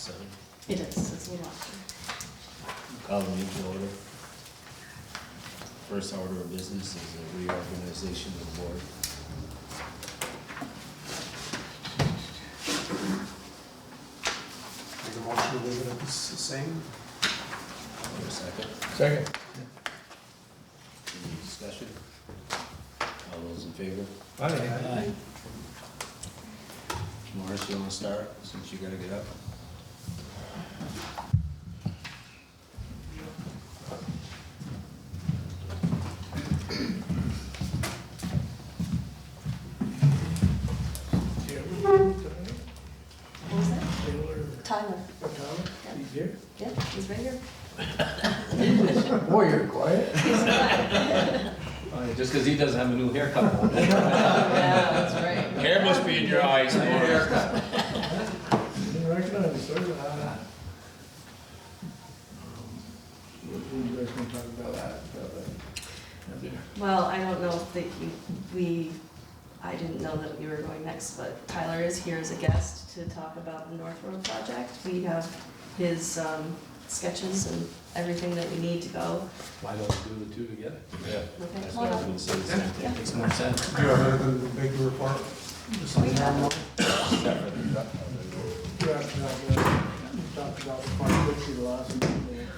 7. It is, it's a little after. Call the meeting to order. First order of business is a reorganization of the board. Make a motion to leave it the same. For a second. Second. Any discussion? All those in favor? Aye. Morris, you wanna start, since you gotta get up? What was that? Tyler. He's here? Yeah, he's right here. Boy, you're quiet. He's not. Just because he doesn't have a new haircut. Yeah, that's right. Hair must be in your eyes, Morris. Didn't recognize, sir. You guys can talk about that. Well, I don't know if I didn't know that you were going next, but Tyler is here as a guest to talk about the North Road project. We have his sketches and everything that we need to go. Why don't we do the two together? Yeah. Okay, That's hold what I was on. gonna say, the same thing. Yeah. Makes more sense. Do you have anything big to report? Just on the normal? We talked about the Park 50 the last meeting,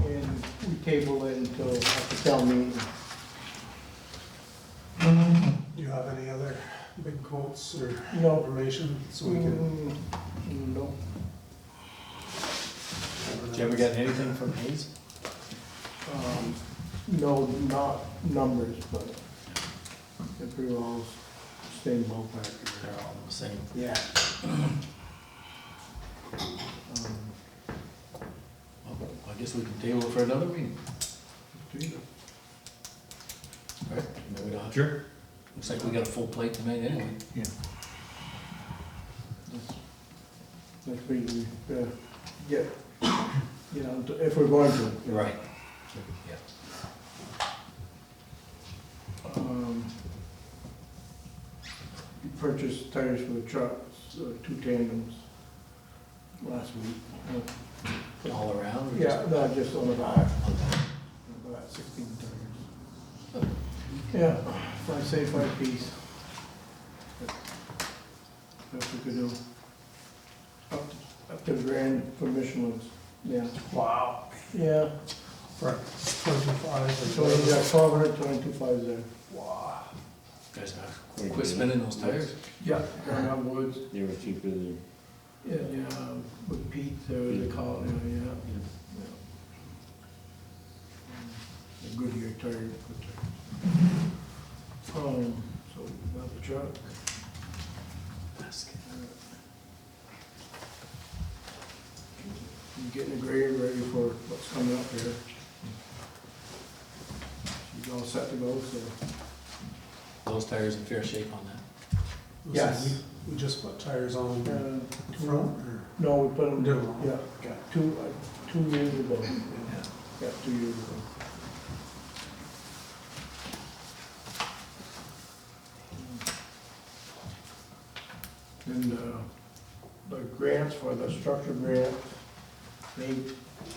and we tabled it until after town meeting. Do you have any other big quotes or No. information so we can? No. Did you ever get anything from Hayes? No, not numbers, but they're pretty well same ballpark. They're all the same. Yeah. Well, I guess we can table it for another meeting. Right? Maybe we don't have. Sure. Looks like we got a full plate tonight anyway. Yeah. Next week, we get, if we're going to. Right. Yeah. We purchased tires for the trucks, 2 tandems last week. All around? or Yeah, just- no, just on the back, about 16 tires. Yeah, if I say 5 piece. That's what we could do. Up to grand for Michelin's, yeah. Wow. Yeah, For 25. so you got 1225 there. Wow. Guys, quit spinning those tires. Yeah, Ground Woods, They were cheaper than. yeah, with Pete, they call it, yeah. A Goodyear tire, good tire. So we got the truck. I'm getting the grader ready for what's coming up here. She's all set to go, so. Those tires in fair shape on that. Yes. We just put tires on the Uh, front or? No, we put them, Did 'em all? yeah, Okay. 2 years ago, Yeah. yeah, 2 years ago. And the grants for the structure grant, they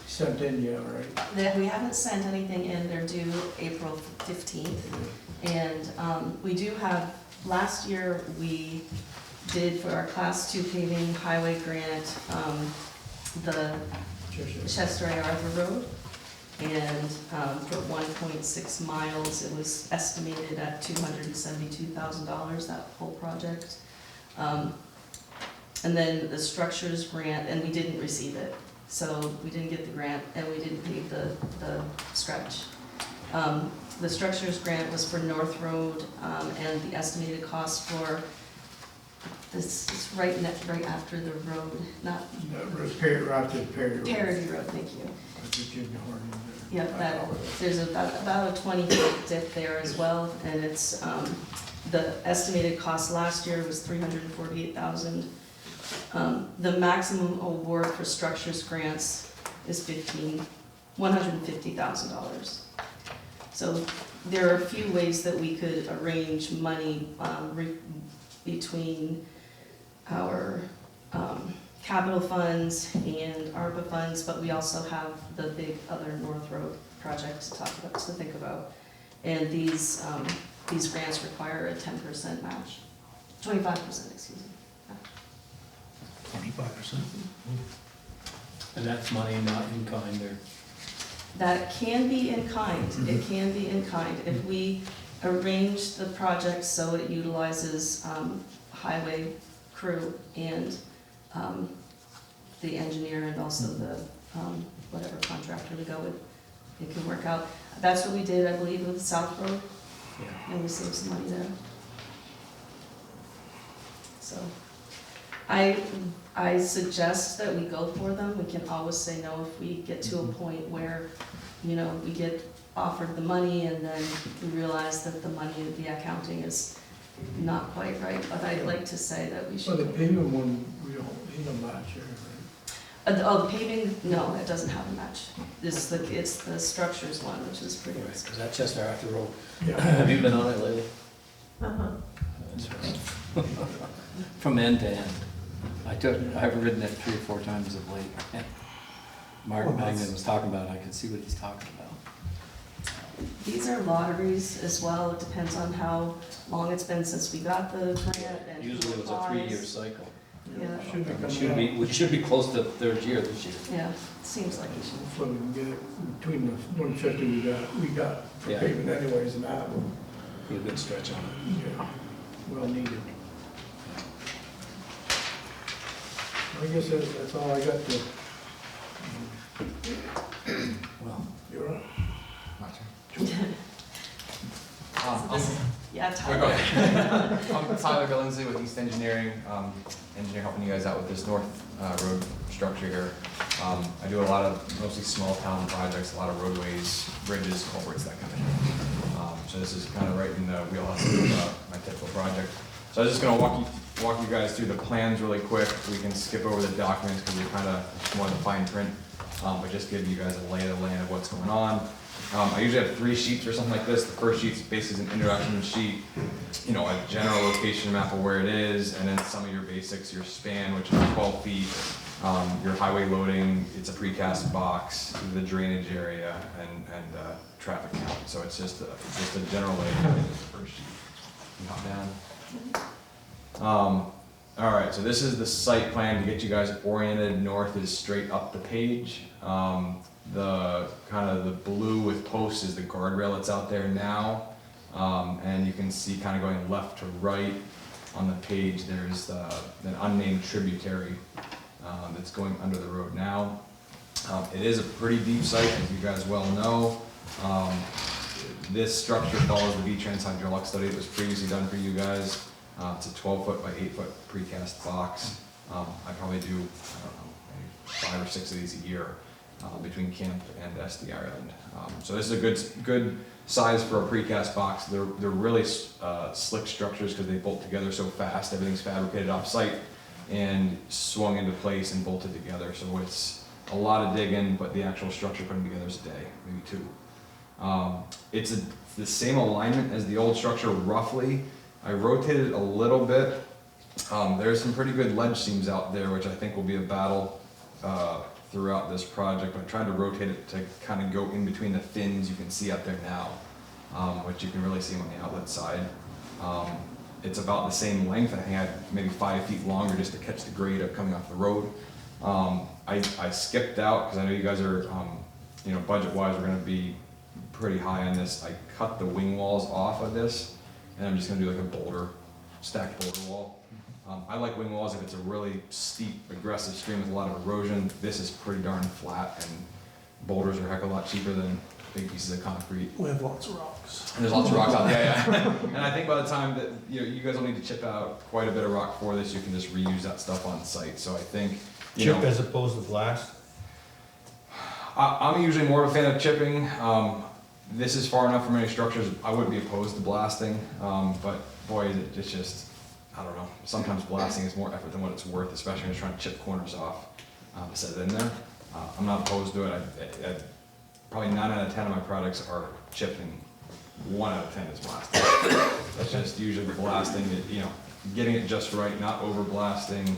sent in yet, right? We haven't sent anything in, they're due April 15th. And we do have, last year, we did for our Class 2 paving highway grant, the Chester A. Arthur Road. And for 1.6 miles, it was estimated at $272,000, that whole project. And then the structures grant, and we didn't receive it. So we didn't get the grant and we didn't pay the stretch. The structures grant was for North Road, and the estimated cost for, this is right after the road, not That was Perry, after Perry. Parity Road, thank you. That's what Jim Horn did Yeah, there. there's about a 20-foot dip there as well, and it's, the estimated cost last year was $348,000. The maximum award for structures grants is $150,000. So there are a few ways that we could arrange money between our capital funds and ARPA funds, but we also have the big other North Road project to talk about, to think about. And these grants require a 10% match, 25%, excuse me. 25%. And that's money not in kind or? That can be in kind, it can be in kind. If we arrange the project so it utilizes highway crew and the engineer and also the whatever contractor we go with, it can work out. That's what we did, I believe, with South Road, Yeah. and we saved some money there. So, I suggest that we go for them. We can always say no if we get to a point where, you know, we get offered the money and then we realize that the money, the accounting is not quite right, but I'd like to say that we So should. the paving one, we don't need a match here, right? Oh, the paving, no, it doesn't have a match. It's the structures one, which is pretty. Right, because that Chester Arthur Road, Yeah. have you been on it lately? Uh-huh. That's right. From end to end. I've ridden it 3 or 4 times of late. And Mark Magnan was talking about it, I could see what he's talking about. These are lotteries as well. It depends on how long it's been since we got the grant and who Usually it was a applies. 3-year cycle. Yeah. Should be We coming should out. be, we should be close to 3rd year this year. Yeah, seems like it should. Hopefully we can get it between the 150 we got for Yeah. paving anyways and that, Be a good stretch on it. yeah, well needed. I guess that's all I got to, Well, you're on. My turn. Yeah, Go Tyler. ahead. I'm Tyler Billingsley with East Engineering, engineer helping you guys out with this North Road structure here. I do a lot of mostly small town projects, a lot of roadways, bridges, culverts, that kind of thing. So this is kind of right in the wheelhouse of my typical project. So I was just gonna walk you guys through the plans really quick. We can skip over the documents because we're kind of more the fine print, but just give you guys a lay of the land of what's going on. I usually have 3 sheets or something like this. The first sheet is basically an introduction sheet, you know, a general location map of where it is, and then some of your basics, your span, which is 12 feet, your highway loading, it's a precast box, the drainage area, and traffic count. So it's just a general layout of the first sheet. You hop down. All right, so this is the site plan to get you guys oriented. North is straight up the page. The kind of the blue with posts is the guardrail that's out there now. And you can see kind of going left to right on the page, there's an unnamed tributary that's going under the road now. It is a pretty deep site, as you guys well know. This structure follows the V-Trans hydraulic study that was previously done for you guys. It's a 12-foot by 8-foot precast box. I probably do, I don't know, maybe 5 or 6 of these a year. Between camp and SD Ireland. So this is a good size for a precast box. They're really slick structures because they bolt together so fast. Everything's fabricated off site and swung into place and bolted together. So it's a lot of digging, but the actual structure putting together is a day, maybe 2. It's the same alignment as the old structure roughly. I rotated it a little bit. There's some pretty good ledge seams out there, which I think will be a battle throughout this project. I tried to rotate it to kind of go in between the fins you can see out there now, which you can really see on the outlet side. It's about the same length. I think I had maybe 5 feet longer just to catch the grade of coming off the road. I skipped out because I know you guys are, you know, budget-wise, we're going to be pretty high on this. I cut the wing walls off of this, and I'm just going to do like a stacked boulder wall. I like wing walls if it's a really steep, aggressive stream with a lot of erosion. This is pretty darn flat, and boulders are a heck of a lot cheaper than big pieces of concrete. We have lots of rocks. And there's lots of rocks out there, yeah. And I think by the time that you guys will need to chip out quite a bit of rock for this, you can just reuse that stuff on site. So I think, you Chip know, as opposed to blast? I'm usually more of a fan of chipping. This is far enough from any structures. I wouldn't be opposed to blasting, but boy, it's just, I don't know. Sometimes blasting is more effort than what it's worth, especially when you're trying to chip corners off to set it in there. I'm not opposed to it. Probably 9 out of 10 of my products are chipping. 1 out of 10 is blasting. That's just usually the blasting, you know, getting it just right, not over blasting,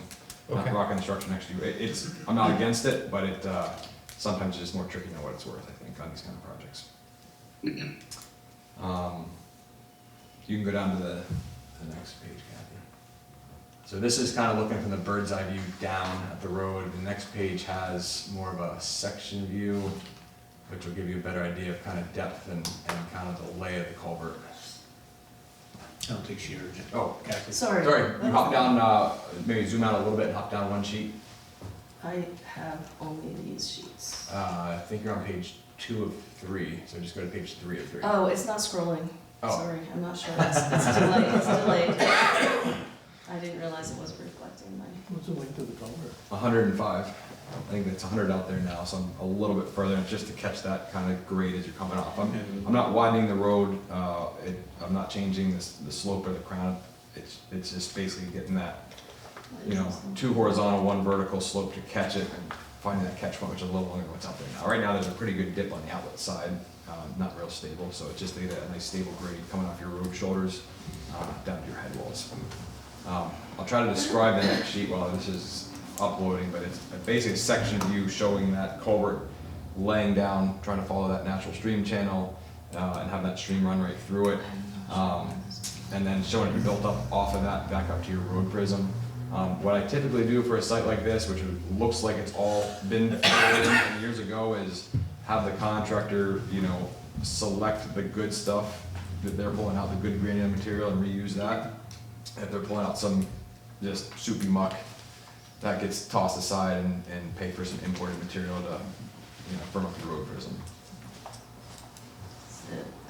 not Okay. rocking the structure next to you. It's, I'm not against it, but it, sometimes it's just more tricky than what it's worth, I think, on these kind of projects. You can go down to the next page, Kathy. So this is kind of looking from the bird's eye view down at the road. The next page has more of a section view, which will give you a better idea of kind of depth and kind of the lay of the culvert. I don't think she heard you. Oh, Kathy. Sorry. sorry, you hop down, maybe zoom out a little bit and hop down one sheet. I have only these sheets. I think you're on page 2 of 3, so just go to page 3 of 3. Oh, it's not scrolling. Oh. Sorry, I'm not sure. It's delayed. I didn't realize it wasn't reflecting my. What's the length of the culvert? 105. I think it's 100 out there now, so I'm a little bit further, just to catch that kind of grade as you're coming off. I'm not widening the road, I'm not changing the slope or the crown. It's just basically getting that, 2 horizontal, 1 vertical slope to catch it and finding that catch point, which is a little longer than what's out there now. Right now, there's a pretty good dip on the outlet side, not real stable, so it's just to get a nice stable grade coming off your road shoulders down to your head walls. I'll try to describe the next sheet while this is uploading, but it's basically a section view showing that culvert laying down, trying to follow that natural stream channel and have that stream run right through it, and then showing it built up off of that back up to your road prism. What I typically do for a site like this, which looks like it's all been filled in years ago, is have the contractor, select the good stuff that they're pulling out, the good granular material, and reuse that. If they're pulling out some just soupy muck, that gets tossed aside and pay for some imported material to, firm up the road prism.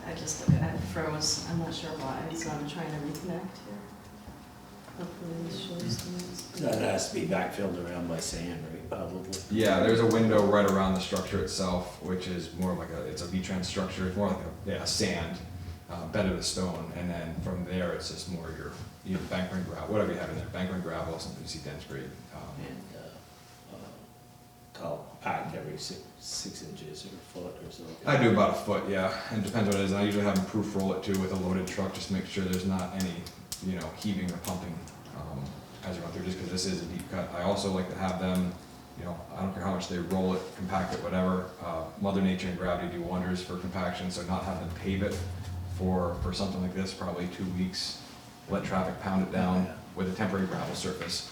I just look at it froze. I'm not sure why, so I'm trying to reconnect here. Hopefully this shows things. That has to be backfilled around by sand, right, probably? Yeah, there's a window right around the structure itself, which is more like it's a V-trans structure. It's more like a sand bedded with stone, and then from there it's just more your either bank ring gravel, whatever you have in there, bank ring gravel, something you see dense grade. And, call pack every 6 inches or a foot or so. I do about a foot, yeah, and it depends what it is. And I usually have them proof roll it too with a loaded truck, just to make sure there's not any, heaving or pumping as you're going through, just because this is a deep cut. I also like to have them, I don't care how much they roll it, compact it, whatever. Mother Nature and gravity do wonders for compaction, so not having to pave it for something like this, probably 2 weeks. Let traffic pound it down with a temporary gravel surface.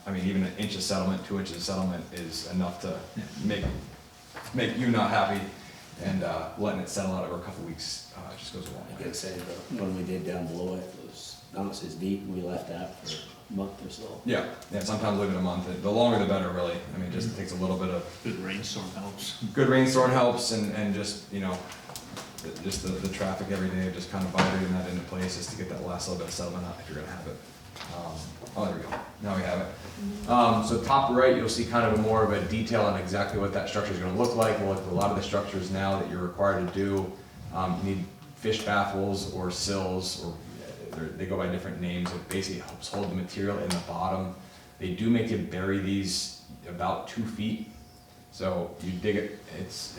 Even an inch of settlement, 2 inches of settlement is enough to make you not happy, and letting it settle out over a couple weeks just goes a long I way. gotta say, the one we did down below it was not as deep, and we left that for a month or so. Yeah, sometimes leave it a month. The longer the better, really. It just takes a little bit of Good rainstorm helps. good rainstorm helps, and just just the traffic every day of just kind of vibrating that into place just to get that last little bit of settlement out if you're gonna have it. Oh, there we go. Now we have it. So top right, you'll see kind of more of a detail on exactly what that structure is going to look like. Well, a lot of the structures now that you're required to do, you need fish baffles or sills, or they go by different names. It basically helps hold the material in the bottom. They do make you bury these about 2 feet. So you dig it. It's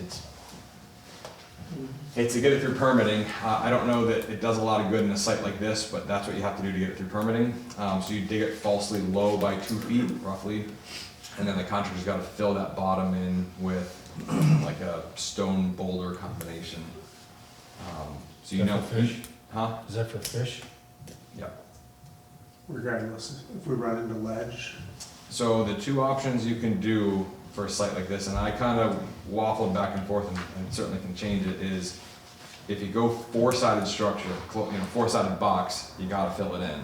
to get it through permitting. I don't know that it does a lot of good in a site like this, but that's what you have to do to get it through permitting. So you dig it falsely low by 2 feet, roughly, and then the contractor's got to fill that bottom in with like a stone boulder combination. So Is that for fish? Huh? Is that for fish? Yep. Regardless, if we run into ledge, So the 2 options you can do for a site like this, and I kind of waffled back and forth, and certainly can change it, is if you go 4-sided structure, 4-sided box, you gotta fill it in.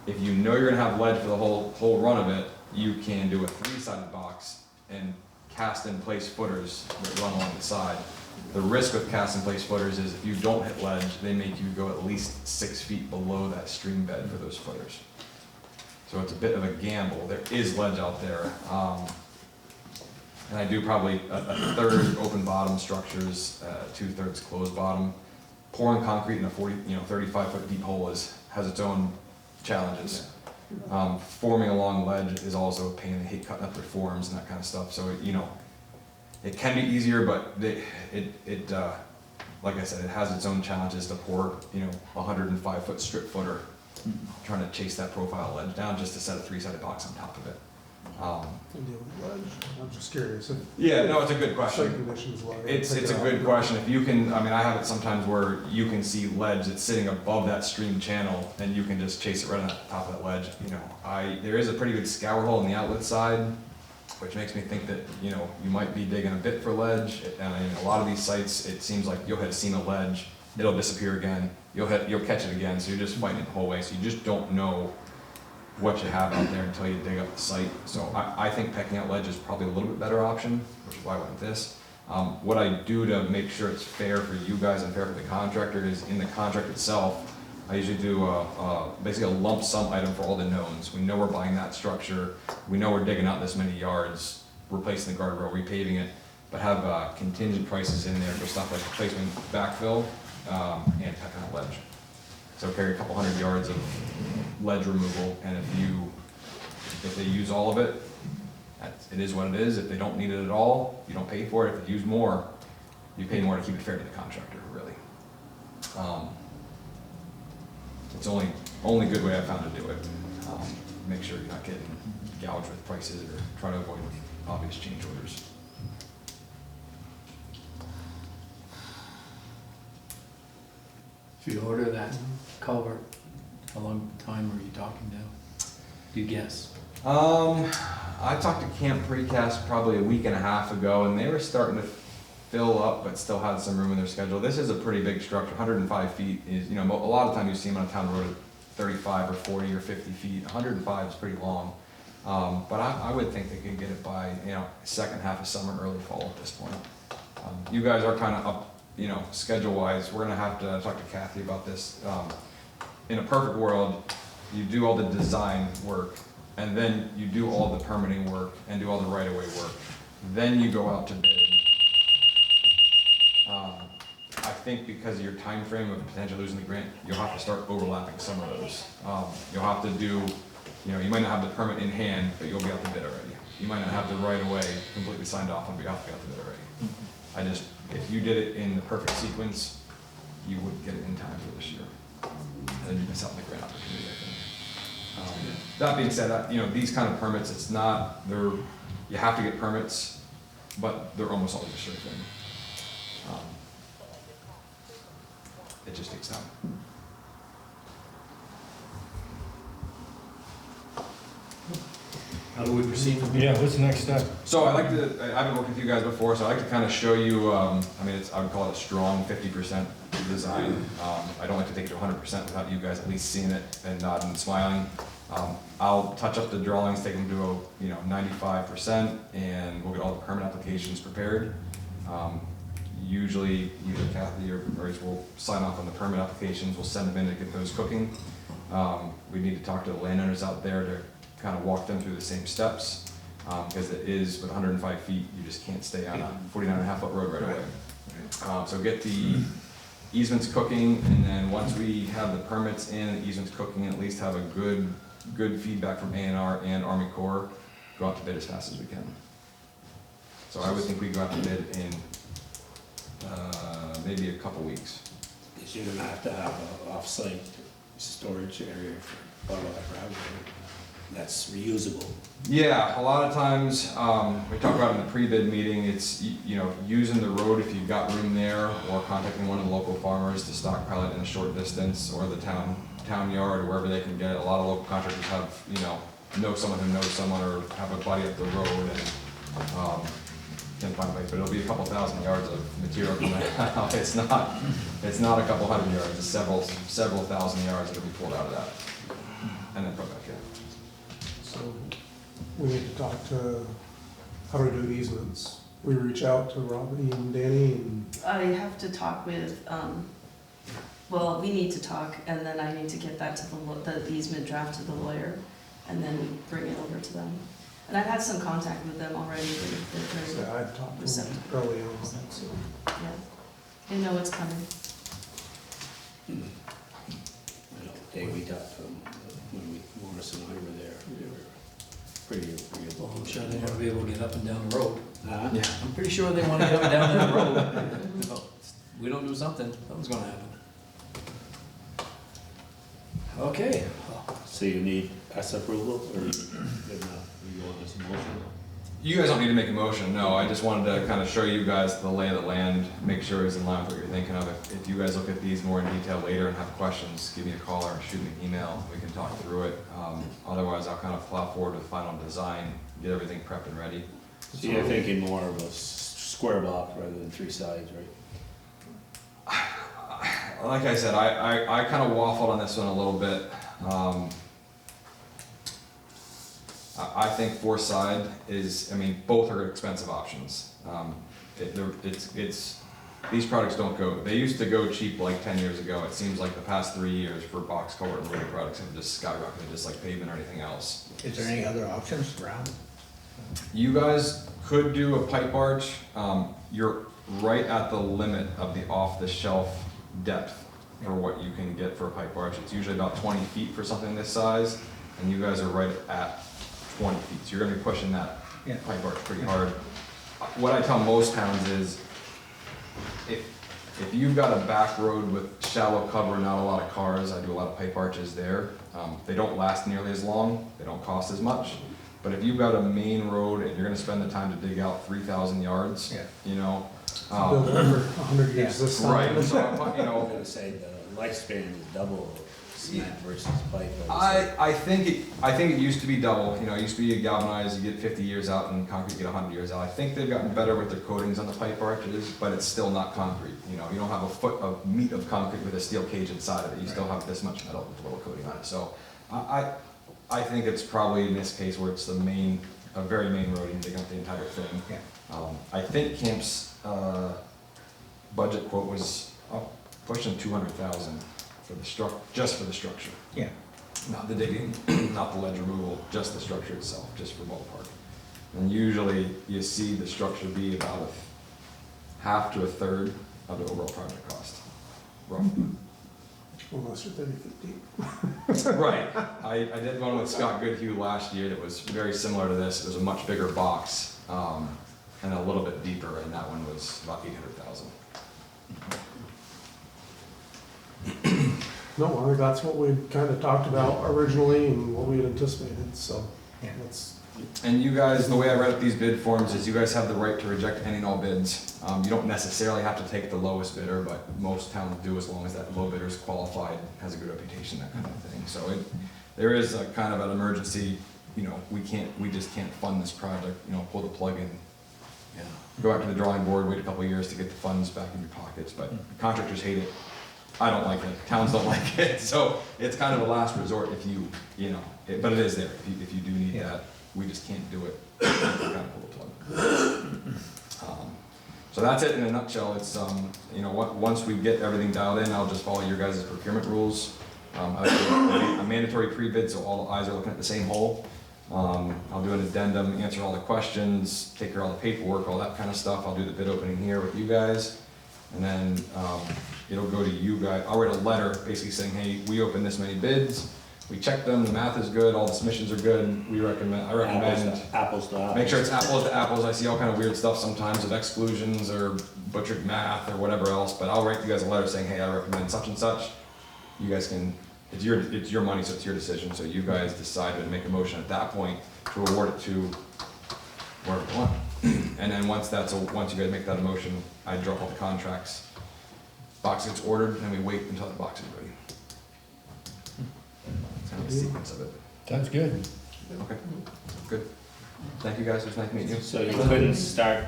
If you know you're gonna have ledge for the whole run of it, you can do a 3-sided box and cast in place footers that run along the side. The risk with cast in place footers is if you don't hit ledge, they make you go at least 6 feet below that stream bed for those footers. So it's a bit of a gamble. There is ledge out there. And I do probably a third open bottom structures, 2/3 closed bottom. Pouring concrete in a 35-foot deep hole has its own challenges. Forming along ledge is also a pain. I hate cutting up their forms and that kind of stuff. So it can be easier, but like I said, it has its own challenges to pour 105-foot strip footer trying to chase that profile ledge down just to set a 3-sided box on top of it. And deal with ledge. I'm just curious if Yeah, no, it's a good site question. conditions allow you to It's pick a it good up. question. If you can, I mean, I have it sometimes where you can see ledge that's sitting above that stream channel and you can just chase it right on the top of that ledge. You know, there is a pretty good scour hole on the outlet side, which makes me think that, you know, you might be digging a bit for ledge. And in a lot of these sites, it seems like you'll hit a seam of ledge, it'll disappear again, you'll catch it again, so you're just fighting it the whole way. So you just don't know what you have out there until you dig up the site. So I think pecking out ledge is probably a little bit better option, which is why I went with this. What I do to make sure it's fair for you guys and fair for the contractor is in the contract itself, I usually do basically a lump sum item for all the knowns. We know we're buying that structure, we know we're digging out this many yards, replacing the guardrail, repaving it, but have contingent prices in there for stuff like replacement backfill and pecking out ledge. So carry a couple 100 yards of ledge removal, and if they use all of it, it is what it is. If they don't need it at all, you don't pay for it. If they use more, you pay more to keep it fair to the contractor, really. It's the only good way I've found to do it. Make sure you're not getting gouged with prices or try to avoid obvious change orders. If you order that culvert, how long time were you talking now? Do you guess? I talked to Camp Precast probably a week and a half ago, and they were starting to fill up, but still had some room in their schedule. This is a pretty big structure. 105 feet is, you know, a lot of times you see them on a town road at 35 or 40 or 50 feet. 105 is pretty long. But I would think they could get it by, you know, second half of summer, early fall at this point. You guys are kind of up, you know, schedule-wise. We're gonna have to talk to Kathy about this. In a perfect world, you do all the design work, and then you do all the permitting work and do all the right-of-way work. Then you go out to bid. I think because of your time frame of potentially losing the grant, you'll have to start overlapping some of those. You'll have to do, you know, you might not have the permit in hand, but you'll be out to bid already. You might not have the right-of-way completely signed off on, but you'll have to be out to bid already. If you did it in the perfect sequence, you would get it in time for this year. And then you miss out on the grant opportunity, I think. That being said, you know, these kind of permits, you have to get permits, but they're almost always a sure thing. It just takes time. How do we proceed from here? Yeah, what's the next step? So I haven't worked with you guys before, so I like to kind of show you, I would call it a strong 50% design. I don't like to take it to 100% without you guys at least seeing it and nodding and smiling. I'll touch up the drawings, take them to 95%, and we'll get all the permit applications prepared. Usually either Kathy or Grace will sign off on the permit applications, we'll send them in to get those cooking. We need to talk to the landowners out there to kind of walk them through the same steps, because it is with 105 feet, you just can't stay on a 49.5 foot road right away. So get the easements cooking, and then once we have the permits in and the easements cooking, at least have a good feedback from A&R and Army Corps, go out to bid as fast as we can. So I would think we go out to bid in maybe a couple weeks. Because you're gonna have to have an off-site storage area for wildlife gravel that's reusable. Yeah, a lot of times, we talk about in the pre-bid meeting, it's, using the road if you've got room there, or contacting one of the local farmers to stockpile it in a short distance, or the town yard, or wherever they can get it. A lot of local contractors have, know someone who knows someone, or have a buddy up the road, and, can find a place, but it'll be a couple thousand yards of material coming out. It's not a couple hundred yards, it's several thousand yards that'll be pulled out of that, and then put back in. So we need to talk to, how do we do easements? We reach out to Robbie and Danny and, I have to talk with, we need to talk, and then I need to get that to the easement draft to the lawyer, and then we bring it over to them. And I've had some contact with them already, they're very, so I'd talked to him Receptive. early on, so. yeah. They know it's coming. I know, the day we talked to them, when Morris and I were there, they were pretty agreeable. Well, I'm sure they want to be able to get up and down the road. Yeah. I'm pretty sure they want to get up and down that road. If we don't do something, something's gonna happen. Okay, So you need us approval, or you want this motion? You guys don't need to make a motion, no, I just wanted to kind of show you guys the lay of the land, make sure it's in line with what you're thinking of. If you guys look at these more in detail later and have questions, give me a call or shoot me an email, we can talk through it. Otherwise, I'll kind of plow forward with final design, get everything prepped and ready. So you're thinking more of a square block rather than 3 sides, right? Like I said, I kind of waffled on this one a little bit. I think 4 side is, I mean, both are expensive options. These products don't go, they used to go cheap like 10 years ago. It seems like the past 3 years for box culvert and road products have just skyrocketed, just like pavement or anything else. Is there any other options around? You guys could do a pipe arch. You're right at the limit of the off-the-shelf depth for what you can get for a pipe arch. It's usually about 20 feet for something this size, and you guys are right at 20 feet. So you're gonna be pushing that Yeah. pipe arch pretty hard. What I tell most towns is, if you've got a back road with shallow cover, not a lot of cars, I do a lot of pipe arches there. They don't last nearly as long, they don't cost as much. But if you've got a main road and you're gonna spend the time to dig out 3,000 yards, Yeah. you know. Build over 100 years this time. Right, so, you I was know, gonna say the lifespan is double cement versus pipe. I think it used to be double, you know, it used to be galvanized, you get 50 years out, and concrete you get 100 years out. I think they've gotten better with their coatings on the pipe arches, but it's still not concrete, you know, you don't have a foot of meat of concrete with a steel cage inside of it, you still have this much metal with a little coating on it, so I think it's probably in this case where it's a very main road, and dig up the entire thing. Yeah. I think Camp's budget quote was pushing 200,000 for the just for the structure. Yeah. Not the digging, not the ledge removal, just the structure itself, just for ballpark. And usually you see the structure be about a half to a third of the overall project cost, roughly. Unless you're 30 feet deep. Right. I did one with Scott Goodhue last year that was very similar to this. It was a much bigger box and a little bit deeper, and that one was about 800,000. No, I think that's what we kind of talked about originally and what we had anticipated, so Yeah. that's, And you guys, the way I read up these bid forms is you guys have the right to reject any and all bids. You don't necessarily have to take the lowest bidder, but most towns do as long as that low bidder is qualified, has a good reputation, that kind of thing. So there is a kind of an emergency, you know, we just can't fund this project, you know, pull the plug in. yeah. Go back to the drawing board, wait a couple of years to get the funds back in your pockets, but contractors hate it. I don't like it, towns don't like it, so it's kind of a last resort if you know, but it is there, if you do need Yeah. that, we just can't do it, we kind of pull the plug. So that's it in a nutshell, it's, you know, once we get everything dialed in, I'll just follow your guys' procurement rules. I'll do a mandatory pre-bid, so all the eyes are looking at the same hole. I'll do an addendum, answer all the questions, take care of all the paperwork, all that kind of stuff. I'll do the bid opening here with you guys. And then it'll go to you guys. I'll write a letter basically saying, hey, we opened this many bids. We checked them, the math is good, all the submissions are good. I recommend, Apples to apples. make sure it's apples to apples. I see all kind of weird stuff sometimes of exclusions or butchered math or whatever else. But I'll write you guys a letter saying, hey, I recommend such and such. You guys can, it's your money, so it's your decision. So you guys decide and make a motion at that point to award it to wherever you want. And then once you guys make that a motion, I drop all the contracts. Box gets ordered, and we wait until the box is ready. That's kind of the sequence of it. Sounds good. Okay, good. Thank you guys, it was nice meeting you. So you couldn't start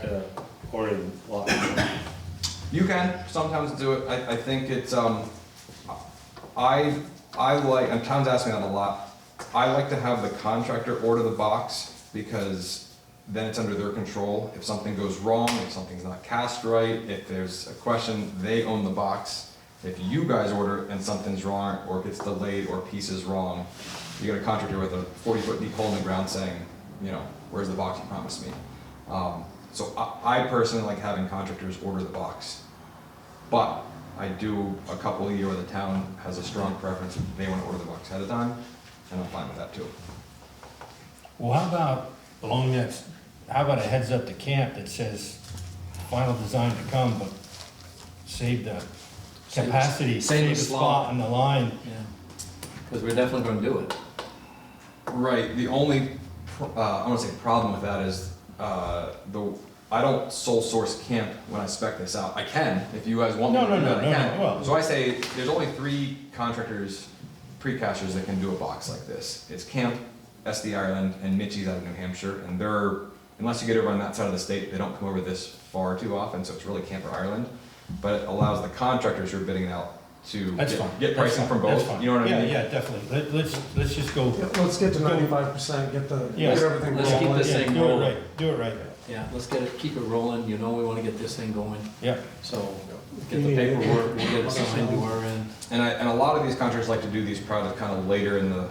ordering lot? You can sometimes do it. I think it's, I like, and towns ask me that a lot. I like to have the contractor order the box because then it's under their control. If something goes wrong, if something's not cast right, if there's a question, they own the box. If you guys order it and something's wrong, or it gets delayed, or a piece is wrong, you get a contractor with a 40-foot deep hole in the ground saying, you know, where's the box you promised me? So I personally like having contractors order the box. But I do a couple a year where the town has a strong preference, and they want to order the box ahead of time, and I'm fine with that too. Well, how about how about a heads up to camp that says final design to come, but save the capacity, save the save the spot on the line. Yeah. Because we're definitely gonna do it. Right, the only, I wanna say problem with that is, I don't sole source camp when I spec this out. I can, if you guys want me to do that, I can. well. So I say, there's only 3 contractors, precasters that can do a box like this. It's Camp, SD Ireland, and Mitchie's out of New Hampshire, and they're, unless you get over on that side of the state, they don't come over this far too often, so it's really Camp or Ireland. But it allows the contractors who are bidding it out to That's fine. get pricing from That's both, fine. you know what I mean? Yeah, definitely. Let's just go. Yeah, let's get to 95%, get Yes. everything Let's keep rolling. this thing Do it rolling. right, do it right. Yeah, let's get it, keep it rolling, you know we wanna get this thing going, Yeah, so get the paperwork, we'll get it signed to our end. And a lot of these contractors like to do these projects kind of later in the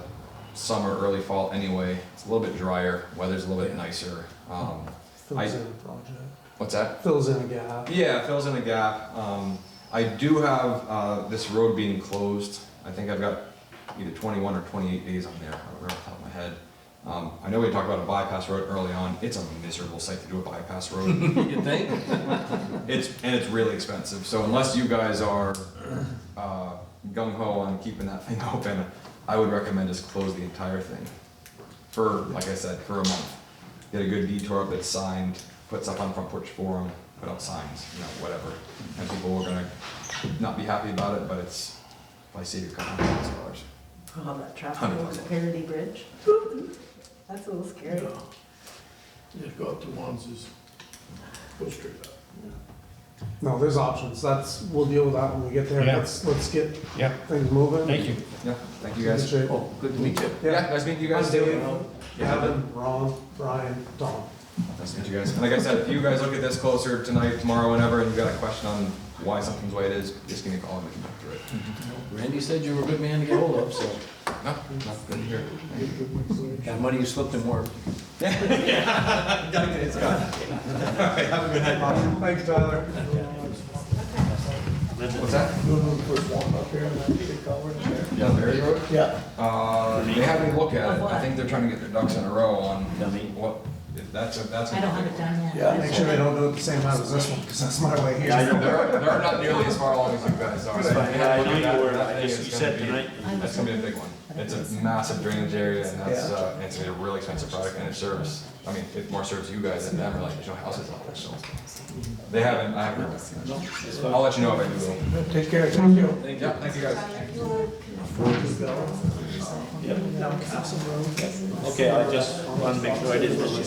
summer, early fall anyway. It's a little bit drier, weather's a little bit nicer. Fills in a project, What's that? fills in a gap. Yeah, it fills in a gap. I do have this road being closed. I think I've got either 21 or 28 days on there. I don't remember off the top of my head. I know we talked about a bypass road early on. It's a miserable site to do a bypass road. You think? It's really expensive. So unless you guys are gung ho on keeping that thing open, I would recommend just close the entire thing for, like I said, for a month. Get a good detour up that's signed, put stuff on Front Porch Forum, put up signs, you know, whatever. And people are gonna not be happy about it, but it's probably save you a couple $100,000. Oh, that traffic 100 over bucks. the Parity Bridge. That's a little scary. Just go up to Wands's, go straight up. No, there's options, we'll deal with that when we get there. Yeah. Let's get yeah, things moving. thank you. Yeah, thank you Good guys. shape. Oh, good to meet you. Yeah, nice meeting you guys I'm too. Dave, Gavin, Ron, Brian, Tom. Nice to meet you guys. And like I said, if you guys look at this closer tonight, tomorrow, whenever, and you've got a question on why something's the way it is, just give me a call and we can talk through it. Randy said you were a good man to get hold of, so No, good to hear. that money you slipped and worked. Gotta get it done. Have a good night. Thanks, Tyler. What's that? You know the first one up here, and that big culvert in there? Yeah, Berry Road? Yeah. They haven't looked at it. Of what? I think they're trying to get their ducks in a row on what, if that's. I don't have it done yet. Yeah. Make sure they don't do it at the same time as this one, because that's my way here. They're not nearly as far along as you guys are. So they haven't looked at it. That thing is You gonna said be- tonight. That's gonna be a big one. It's a massive drainage area and that's, it's gonna be a really expensive project and it serves, I mean, it more serves you guys than them, or like, there's no houses out there, so. They haven't, I haven't heard. I'll let you know if I do though. Take care, thank you. Yeah, thank you guys. Okay, I just want to make sure I didn't miss you.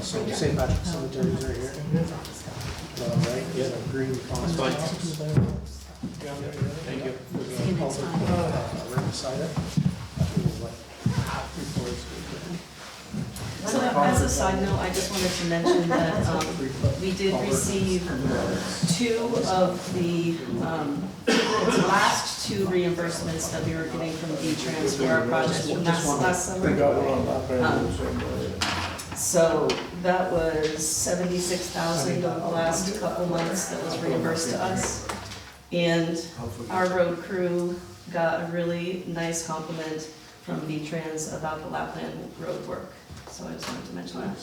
So St. Patrick's Cemetery is right here. Right, yeah, green That's fine. Thank you. See you next time. Right beside it. So as a side note, I just wanted to mention that we did receive 2 of the last 2 reimbursements that we were getting from V-Trans for our project from last summer. They got one on that end. So that was 76,000 over the last couple months that was reimbursed to us. And our road crew got a really nice compliment from V-Trans about the Lapland road work. So I just wanted to mention that.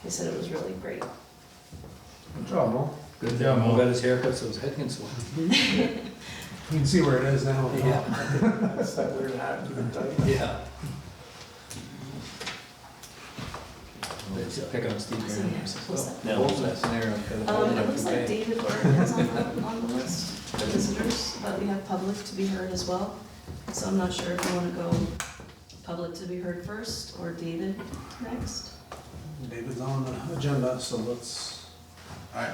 They said it was really great. Good job, Mo. Good job, Mo. Mo got his haircut, so his head can swell. You can see where it is now. That's that weird hat, keep it tight. Yeah. Picking up Steve here. What's that? No. What was that scenario? It looks like David Orton is on the list of visitors, but we have public to be heard as well. So I'm not sure if you want to go public to be heard first or David next. David's on the agenda, so let's. I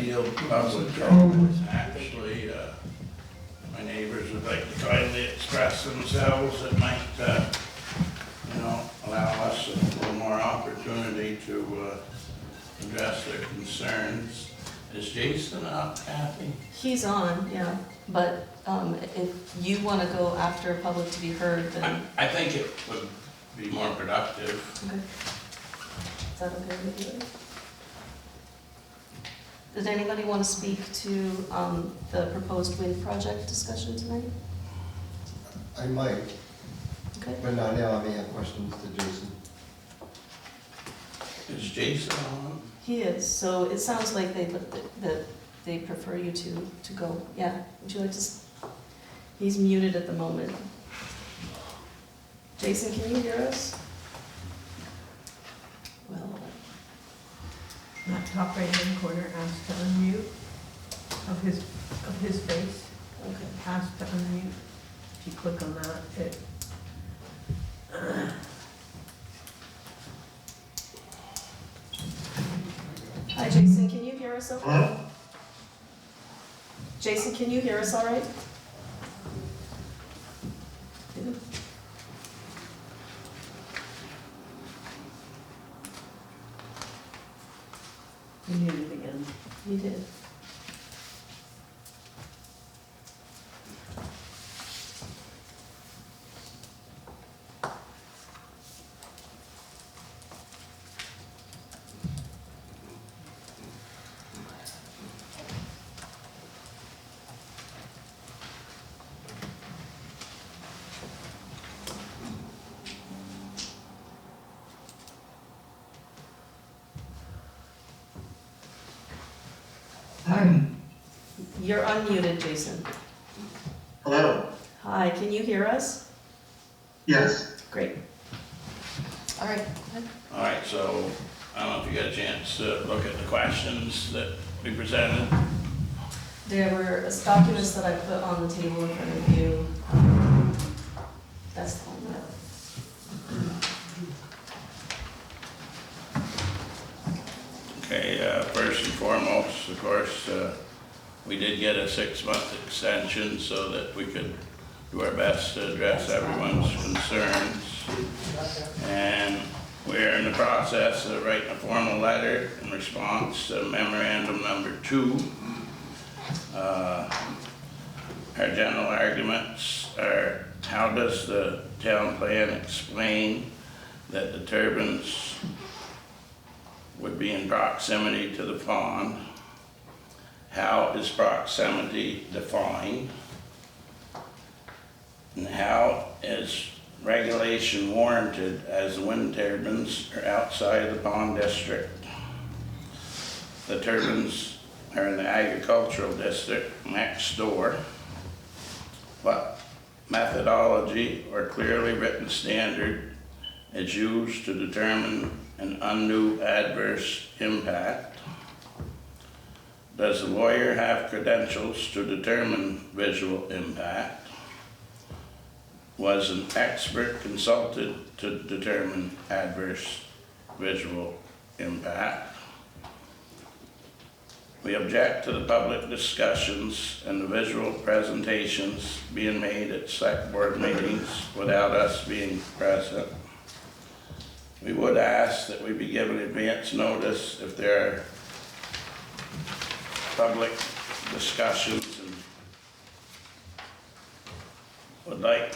deal public always, actually, my neighbors would like to kindly express themselves, it might, allow us a little more opportunity to, address their concerns. Is Jason up, Kathy? He's on, yeah, but if you want to go after public to be heard, then, I think it would be more productive. okay. Is that okay with you? Does anybody want to speak to the proposed wind project discussion tonight? I might, Okay. but not now. I may have questions to Jason. Is Jason on? He is, so it sounds like that they prefer you to go. Yeah, would you like to, He's muted at the moment. Jason, can you hear us? Well, That top right hand corner asks to unmute of his face, okay. asks to unmute. If you click on that, it, Hi, Jason, can you hear us okay? Jason, can you hear us all right? Yeah. you muted again. You did. You're unmuted, Jason. Hello? Hi, can you hear us? Yes. Great. All right, go ahead. All right, so I don't know if you got a chance to look at the questions that we presented. There were documents that I put on the table in front of you. That's the one that. Okay, first and foremost, of course, we did get a 6-month extension so that we could do our best to address everyone's concerns. And we're in the process of writing a formal letter in response to memorandum number 2. Our general arguments are, how does the town plan explain that the turbines would be in proximity to the pond? How is proximity defined? And how is regulation warranted as the wind turbines are outside of the pond district? The turbines are in the agricultural district next door. What methodology or clearly written standard is used to determine an undue adverse impact? Does the lawyer have credentials to determine visual impact? Was an expert consulted to determine adverse visual impact? We object to the public discussions and the visual presentations being made at select board meetings without us being present. We would ask that we be given advance notice if there are public discussions, and would like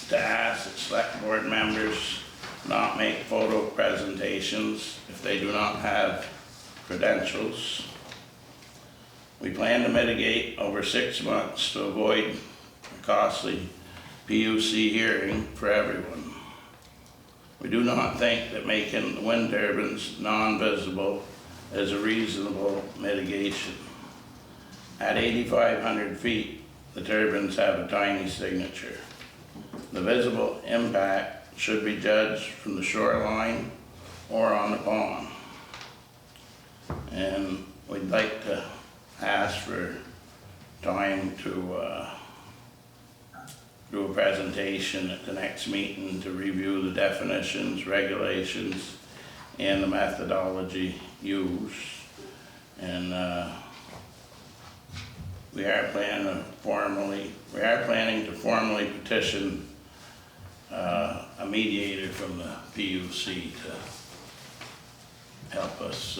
to ask that select board members not make photo presentations if they do not have credentials. We plan to mitigate over 6 months to avoid a costly PUC hearing for everyone. We do not think that making the wind turbines non-visible is a reasonable mitigation. At 8,500 feet, the turbines have a tiny signature. The visible impact should be judged from the shoreline or on the pond. And we'd like to ask for time to do a presentation at the next meeting to review the definitions, regulations, and the methodology used. And we are planning to formally petition a mediator from the PUC to help us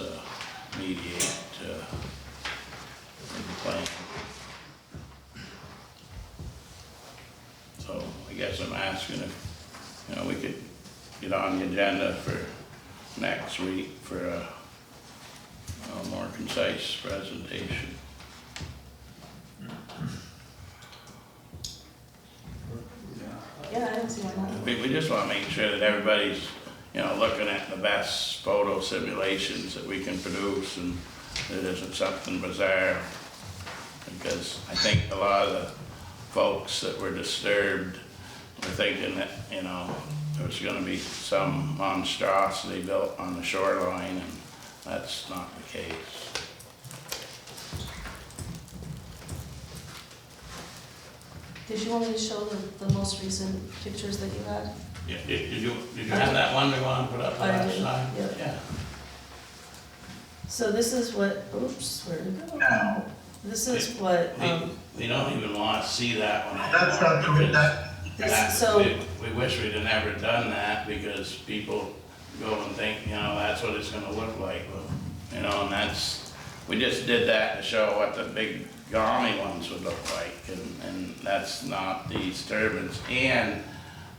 mediate the plan. So I guess I'm asking if, we could get on the agenda for next week for a more concise presentation. Yeah, I don't see why not. We just want to make sure that everybody's, looking at the best photo simulations that we can produce, and it isn't something bizarre. Because I think a lot of folks that were disturbed were thinking that, you know, there was gonna be some monstrosity built on the shoreline, and that's not the case. Did you want me to show the most recent pictures that you had? Yeah, did you have that one they wanted to put up I last did, time? yeah. Yeah. So this is what, oops, where'd it go? This is what, We don't even wanna see that one That's not anymore, true, because this, so, we wish we'd have never done that, because people go and think, you know, that's what it's gonna look like, you know, and that's, we just did that to show what the big gaumy ones would look like, and that's not the disturbance. And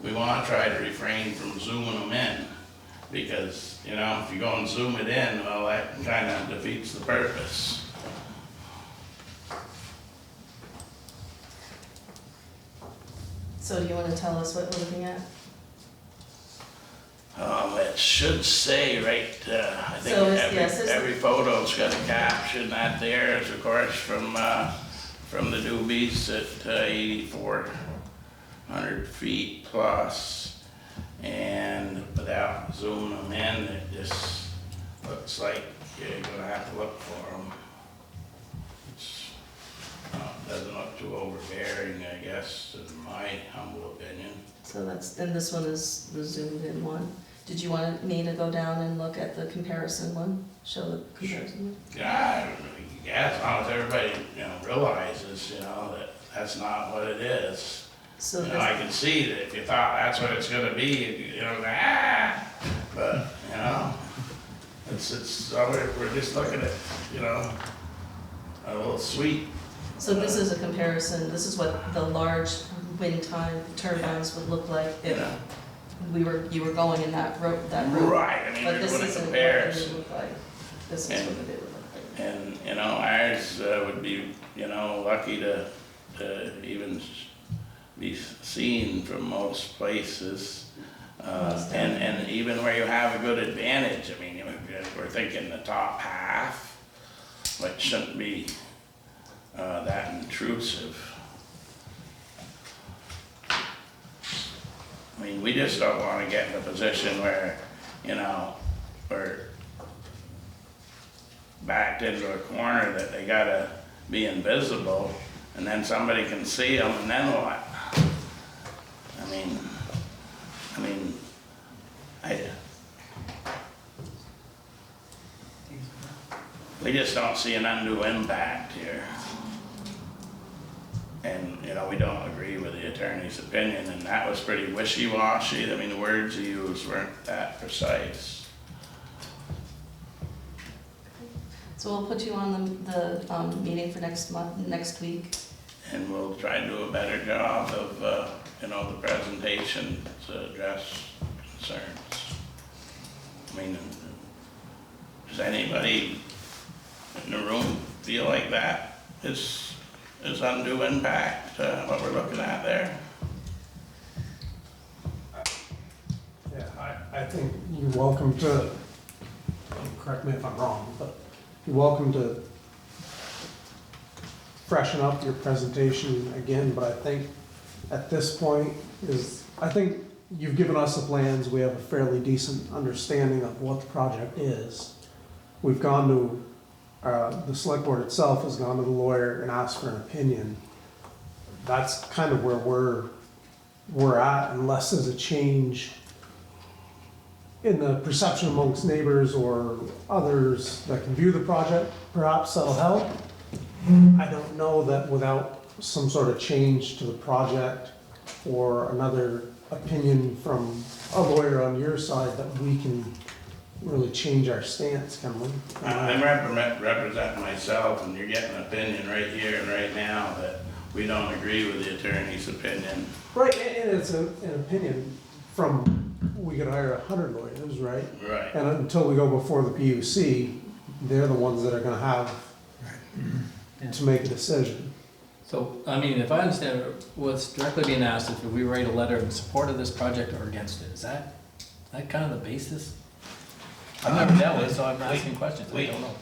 we wanna try to refrain from zooming them in, because, you know, if you go and zoom it in, well, that kinda defeats the purpose. so do you wanna tell us what we're looking at? It should say right, I think So it's- yes, it's- every photo's got a caption. That there is, of course, from the Doobies at 8,400 feet plus. And without zooming them in, it just looks like you're gonna have to look for them. Doesn't look too overbearing, I guess, in my humble opinion. So that's, and this one is the zoomed in one. Did you want me to go down and look at the comparison one? Show the comparison one? Yeah, as long as everybody, you know, realizes, you know, that that's not what it is. So You know, I this, can see that if you thought that's what it's gonna be, you know, but, you know, we're just looking at, you know, a little sweet. so this is a comparison, this is what the large wind turbines would look like You if know, you were going in that route. right, I mean, But we're this gonna isn't what compare. it would look like. This is And- what it would look like. And, you know, ours would be, you know, lucky to even be seen from most places. And even where you have a good advantage, I mean, we're thinking the top half, which shouldn't be that intrusive. I mean, we just don't wanna get in a position where, you know, we're backed into a corner that they gotta be invisible, and then somebody can see them, and then what? We just don't see an undue impact here. And, you know, we don't agree with the attorney's opinion, and that was pretty wishy-washy. I mean, the words he used weren't that precise. So we'll put you on the meeting for next week. And we'll try to do a better job of, you know, the presentation to address concerns. I mean, does anybody in the room feel like that is undue impact, what we're looking at there? Yeah, I think you're welcome to, correct me if I'm wrong, but you're welcome to freshen up your presentation again, but I think at this point I think you've given us the plans, we have a fairly decent understanding of what the project is. We've gone to, the select board itself has gone to the lawyer and asked for an opinion. That's kind of where we're at, unless there's a change in the perception amongst neighbors or others that can view the project, perhaps that'll help. I don't know that without some sort of change to the project or another opinion from a lawyer on your side that we can really change our stance, can we? I'm representing myself, and you're getting an opinion right here and right now that we don't agree with the attorney's opinion. Right, and it's an opinion from, we could hire 100 lawyers, right? Right. And until we go before the PUC, they're the ones that are gonna have to make a decision. So, I mean, if I understand what's directly being asked, if we write a letter in support of this project or against it, is that kind of the basis? I've never dealt with it, so I'm asking questions, I don't know.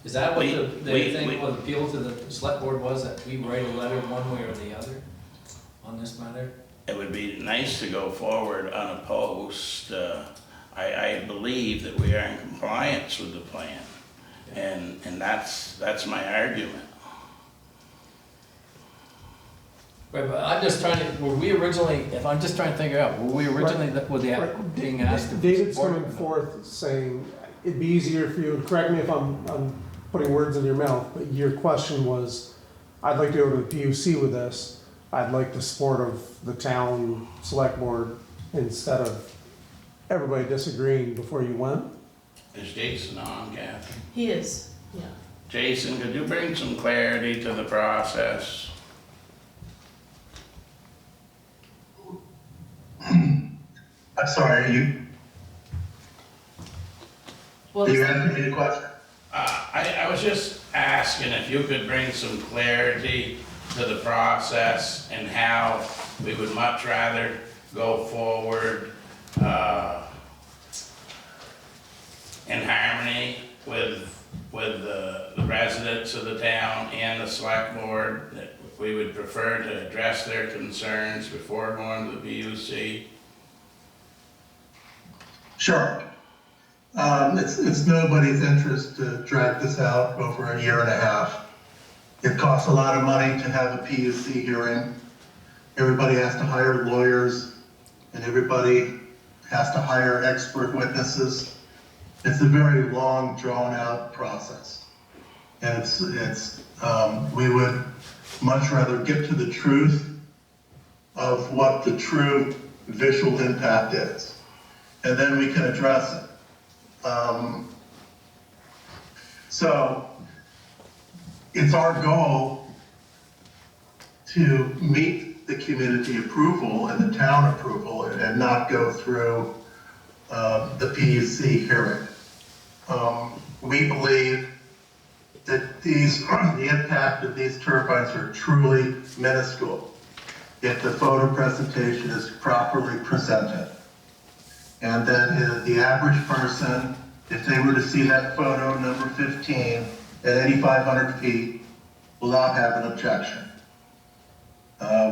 Is that what the We- thing, what appeal to the select board was, that we write a letter one way or the other on this matter? It would be nice to go forward unopposed. I believe that we are in compliance with the plan, and that's my argument. Right, but I'm just trying to, were we originally, if I'm just trying to figure out, were we originally, were they Right. being asked to David's support coming it? forth saying, it'd be easier for you, correct me if I'm putting words in your mouth, but your question was, I'd like to go to the PUC with this, I'd like the support of the town select board instead of everybody disagreeing before you went. Is Jason on, Kathy? He is, yeah. Jason, could you bring some clarity to the process? I'm sorry, Well, are you asking me a question? I was just asking if you could bring some clarity to the process and how we would much rather go forward in harmony with the residents of the town and the select board, that we would prefer to address their concerns before going to the PUC. Sure. It's nobody's interest to drag this out over a year and a half. It costs a lot of money to have a PUC hearing. Everybody has to hire lawyers, and everybody has to hire expert witnesses. It's a very long, drawn-out process. And we would much rather get to the truth of what the true visual impact is, and then we can address it. So it's our goal to meet the community approval and the town approval and not go through the PUC hearing. We believe that the impact of these turbines are truly minuscule if the photo presentation is properly presented. And then the average person, if they were to see that photo, number 15, at 8,500 feet, will not have an objection.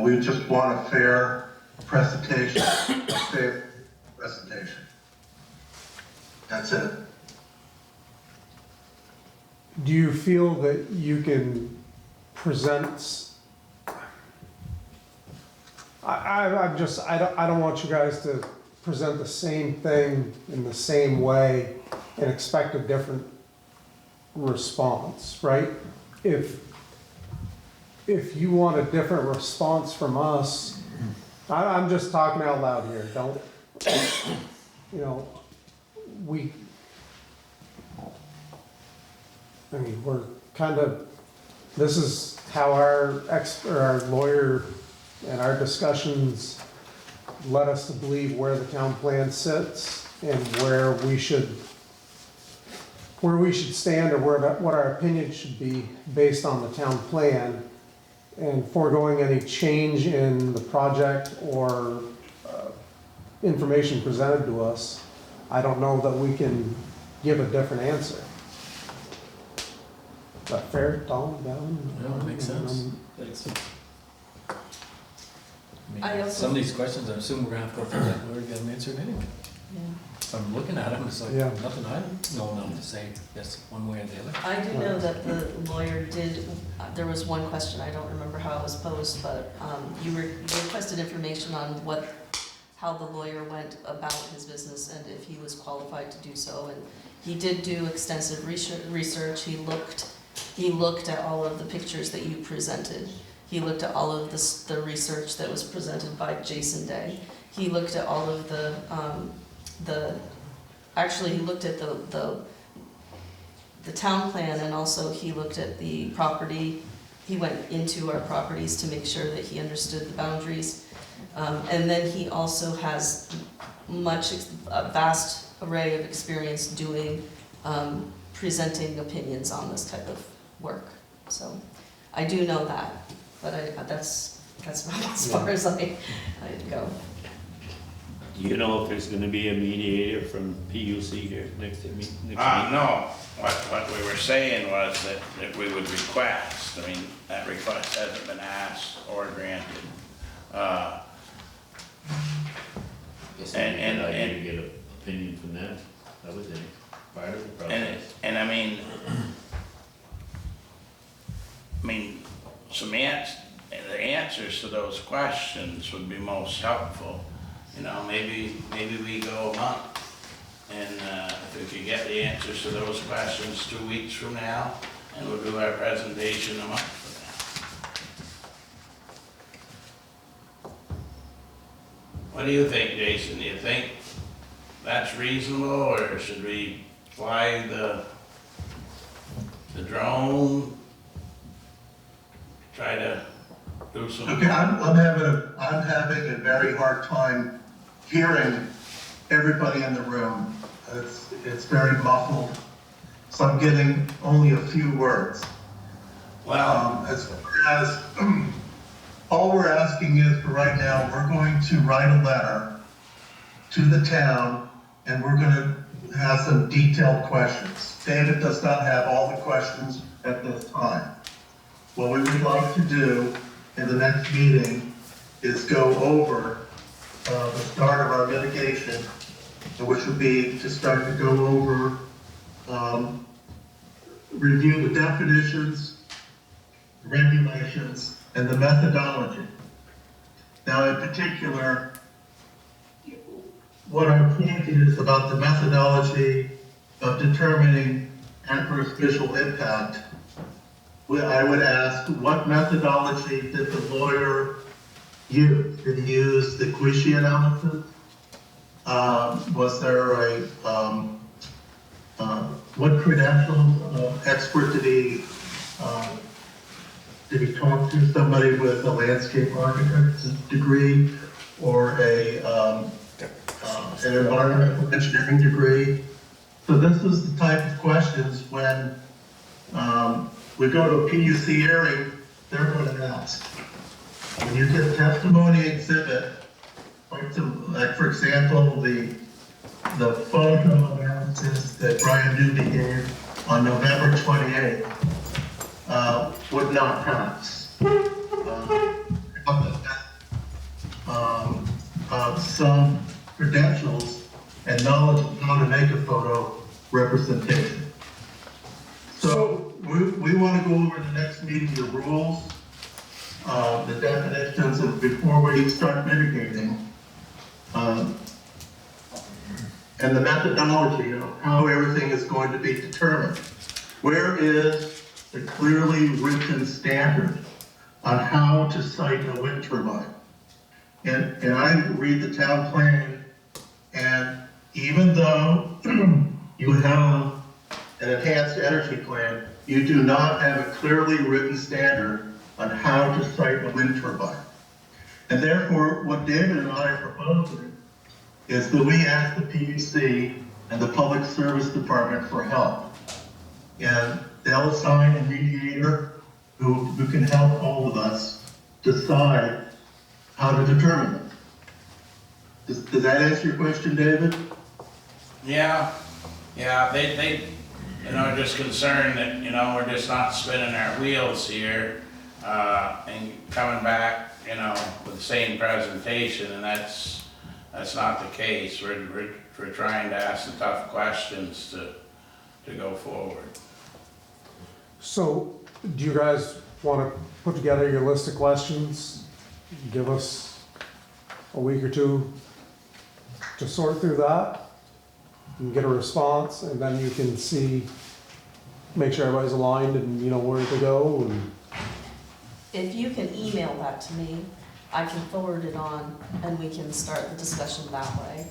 We just want a fair presentation, That's it. Do you feel that you can present? I don't want you guys to present the same thing in the same way and expect a different response, right? If you want a different response from us, I'm just talking out loud here, don't, we're kind of, this is how our lawyer and our discussions led us to believe where the town plan sits and where we should stand, or what our opinion should be based on the town plan, and foregoing any change in the project or information presented to us. I don't know that we can give a different answer. Is that fair, Tom, Gavin? No, it makes sense. I also- Some of these questions, I assume we're gonna have to go through that, we're gonna get them answered anyway. Yeah. So I'm looking at them, it's like, Yeah. nothing I know enough to say yes, one way or the other. I do know that the lawyer did, there was one question, I don't remember how it was posed, but you requested information on how the lawyer went about his business and if he was qualified to do so. And he did do extensive research. He looked at all of the pictures that you presented. He looked at all of the research that was presented by Jason Day. He looked at all of actually he looked at the town plan, and also he looked at the property. He went into our properties to make sure that he understood the boundaries. And then he also has a vast array of experience doing, presenting opinions on this type of work. So I do know that, but that's about as far as I go. Do you know if there's gonna be a mediator from PUC here next week? No, what we were saying was that we would request, I mean, that request hasn't been asked or granted. Guess and- I need to get an opinion from them, that was it, part of the process. And I mean, the answers to those questions would be most helpful. You know, maybe we go a month, and if we could get the answers to those questions 2 weeks from now, and we'll do our presentation a month from now. What do you think, Jason? Do you think that's reasonable, or should we fly the drone? Try to do some. Okay, I'm having a very hard time hearing everybody in the room. It's very muffled, so I'm getting only a few words. Well, As far as, all we're asking is, for right now, we're going to write a letter to the town, and we're gonna have some detailed questions. David does not have all the questions at this time. What we would like to do in the next meeting is go over the start of our mitigation, which would be to start to go over, review the definitions, regulations, and the methodology. Now, in particular, what our point is about the methodology of determining adverse visual impact, I would ask, what methodology did the lawyer use? Did he use the Quishie analysis? Was there what credentials, expert did he talk to somebody with a landscape architect's degree or an environmental engineering degree? So this is the type of questions when we go to a PUC hearing, they're going to ask. When you get testimony exhibit, like for example, the photo analysis that Brian Doobie gave on November 28th would not pass. Some credentials and knowledge of how to make a photo representation. So we want to go over the next meeting, the rules, the definitions, and before we start mitigating, and the methodology of how everything is going to be determined. Where is the clearly written standard on how to site a wind turbine? And I read the town plan, and even though you have an enhanced energy plan, you do not have a clearly written standard on how to site a wind turbine. And therefore, what David and I are proposing is that we ask the PUC and the Public Service Department for help. And they'll assign a mediator who can help all of us decide how to determine it. Does that answer your question, David? yeah, they, are just concerned that, we're just not spinning our wheels here, and coming back, with the same presentation, and that's not the case. We're trying to ask the tough questions to go forward. So, do you guys want to put together your list of questions? Give us a week or two to sort through that and get a response, and then you can see, make sure everybody's aligned and you know where to go. And If you can email that to me, I can forward it on and we can start the discussion that way.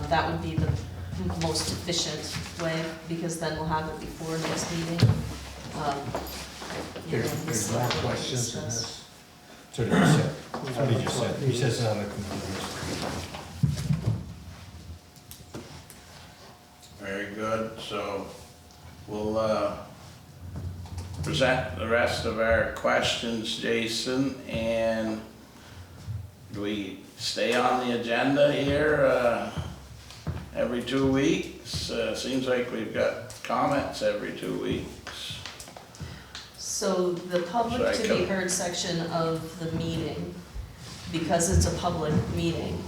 That would be the most efficient way, because then we'll have it before next meeting. There's more questions in this. So he said, that's what he just said. He says it on the computer. Very good, so we'll present the rest of our questions, Jason, and do we stay on the agenda here, every 2 weeks? Seems like we've got comments every 2 weeks. So the public Sorry, to be Kelly. heard section of the meeting, because it's a public meeting,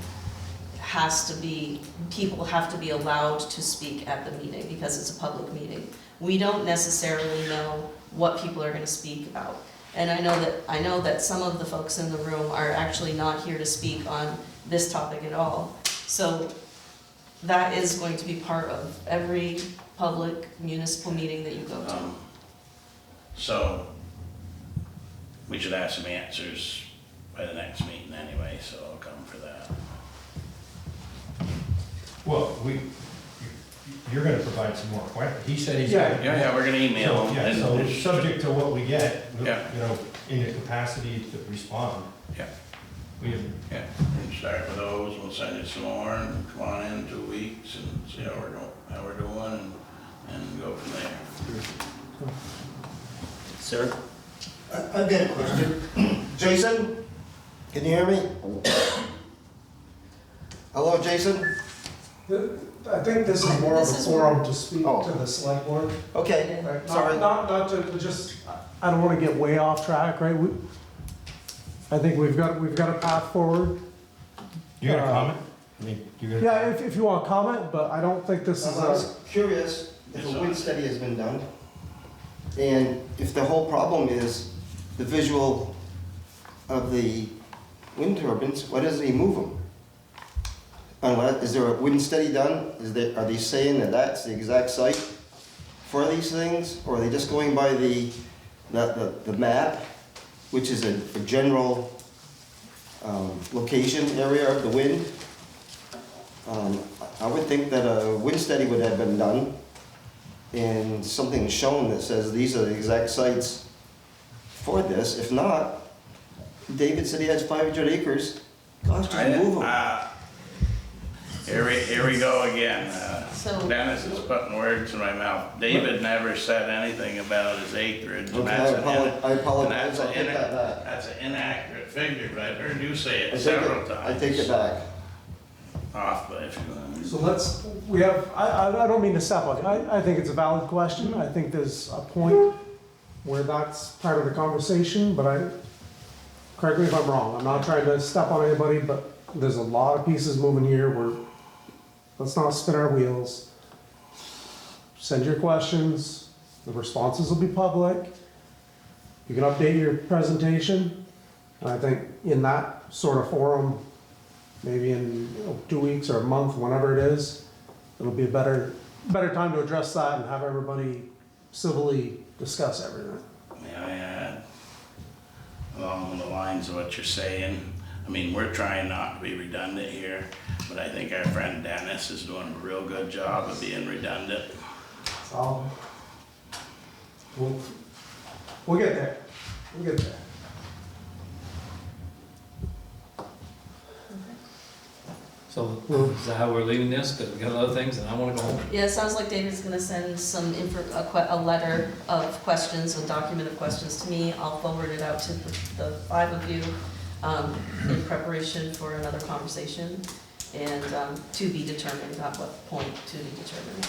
has to be, people have to be allowed to speak at the meeting because it's a public meeting. We don't necessarily know what people are gonna speak about. And I know that some of the folks in the room are actually not here to speak on this topic at all. So that is going to be part of every public municipal meeting that you go to. So, we should have some answers by the next meeting anyway, so I'll come for that. Well, you're gonna provide some more questions. He said he's. Yeah. Yeah, we're gonna email So, them. yeah, so subject to what we get, you Yeah. know, in the capacity to respond. Yeah. We have, Yeah, we'll start with those, we'll send you some more, and come on in 2 weeks, and see how we're doing, and go from there. Sir? I've got a question. Jason, can you hear me? Hello, Jason? I think this is more of a This is- forum to speak Oh. to the select board. Okay, Right, sorry. Not to just, I don't wanna get way off track, right? I think we've got a path forward. you got a Uh, comment? I mean, you got. Yeah, if you want to comment, but I don't think this is I a, was curious if a wind study has been done, and if the whole problem is the visual of the wind turbines, why doesn't he move them? Unless, is there a wind study done? Are they saying that that's the exact site for these things? Or are they just going by the map, which is a general location area of the wind? I would think that a wind study would have been done and something shown that says these are the exact sites for this. If not, David said he has 500 acres. Gosh, just move them. Here we go again. So- Dennis is putting words in my mouth. David never said anything about his acreage. and Okay, that's I an apologize, that's I'll an take that back. That's an inaccurate figure, but I've heard you say I it take several it, times. I take it back. Off, but if you want. so we have, I don't mean to step on, I think it's a valid question. I think there's a point where that's part of the conversation, but correct me if I'm wrong, I'm not trying to step on anybody, but there's a lot of pieces moving here, let's not spin our wheels. Send your questions, the responses will be public. You can update your presentation, and I think in that sort of forum, maybe in 2 weeks or a month, whenever it is, it'll be a better time to address that and have everybody civilly discuss everything. May I add, along the lines of what you're saying, I mean, we're trying not to be redundant here, but I think our friend Dennis is doing a real good job of being redundant. So, we'll get there, we'll get there. So is that how we're leaving this? Because we got other things and I want to go home. Yeah, it sounds like David's gonna send some a letter of questions, a document of questions to me. I'll forward it out to the 5 of you in preparation for another conversation and to be determined, at what point to be determined.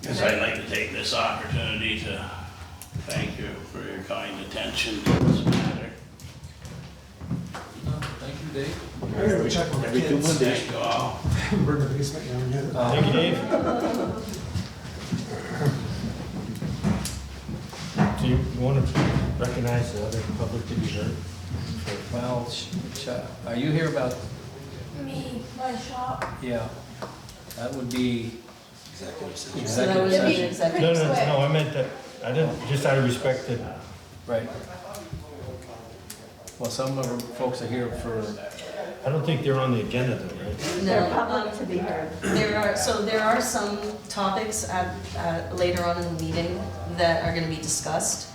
Guess I'd like to take this opportunity to thank you for your kind attention to this matter. Thank you, Dave. I gotta go check on the Every 2 kids. Mondays. Thank you all. Burn the basement down here. Thank you, Dave. Do you want to recognize the other public to be heard? Well, are you here about, Me, my shop. yeah, that would be Executive session. So that would executive be an session. No, executive. no, I meant that, I didn't, just out of respect to, Right. Well, some of our folks are here for, I don't think they're on the agenda though, right? They're No, public to be heard. there are some topics later on in the meeting that are gonna be discussed.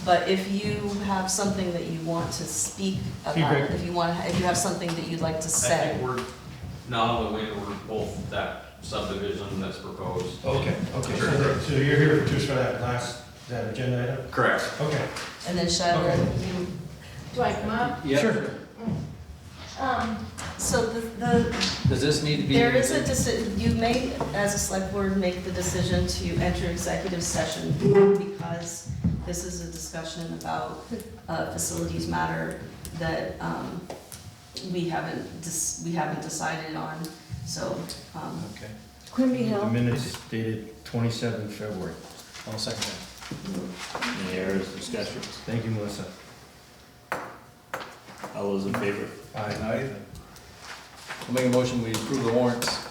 But if you have something that you want to speak about, Greg. if you have something that you'd like to I say. think we're not only waiting, we're both that subdivision that's proposed. Okay, so you're here just for that agenda item? Correct. And then Shiloh, Okay. Do I come up? Yeah. Sure. So the, Does this need to be? there is a you may, as a select board, make the decision to enter executive session because this is a discussion about facilities matter that we haven't decided on, so. Okay. Quimby The Hill. minutes dated 27 February. I'll second that. Any areas of discussion? Thank you, Melissa. All those in favor? Aye. I'll make a motion, we approve the warrants.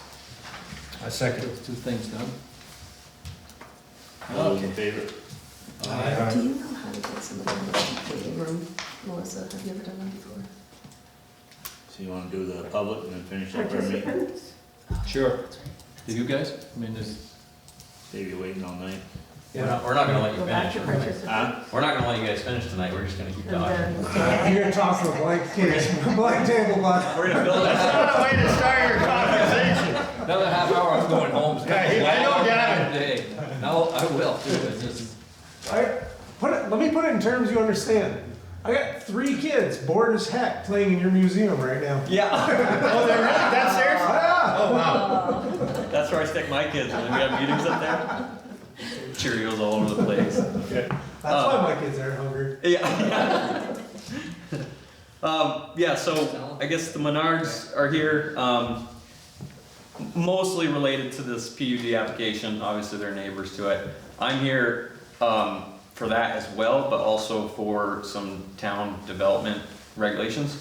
I second. Two things done. All those in Okay. favor? Aye. Do you know how to get somebody in the waiting room, Melissa? Have you ever done that before? So you wanna do the public and then finish up our meeting? Participants? Sure. Did you guys? I mean, there's. Save you waiting all night. We're not gonna let you Go back finish. to participants. Huh? We're not gonna let you guys finish tonight, we're just gonna keep And talking. then- You're gonna talk to a blank blank table, bud. We're gonna build that. Way to start your conversation. Another half hour, I'm going home. I know, Gavin. No, I will. This is- Let me put it in terms you understand. I got 3 kids, bored as heck, playing in your museum right now. Yeah. Oh, they're really downstairs? Ah! Oh, wow. That's where I stick my kids when we have meetings up there. Cheerios all over the place. That's why my kids aren't hungry. Yeah. Yeah, so I guess the Menards are here, mostly related to this PUD application. Obviously, they're neighbors to it. I'm here for that as well, but also for some town development regulations.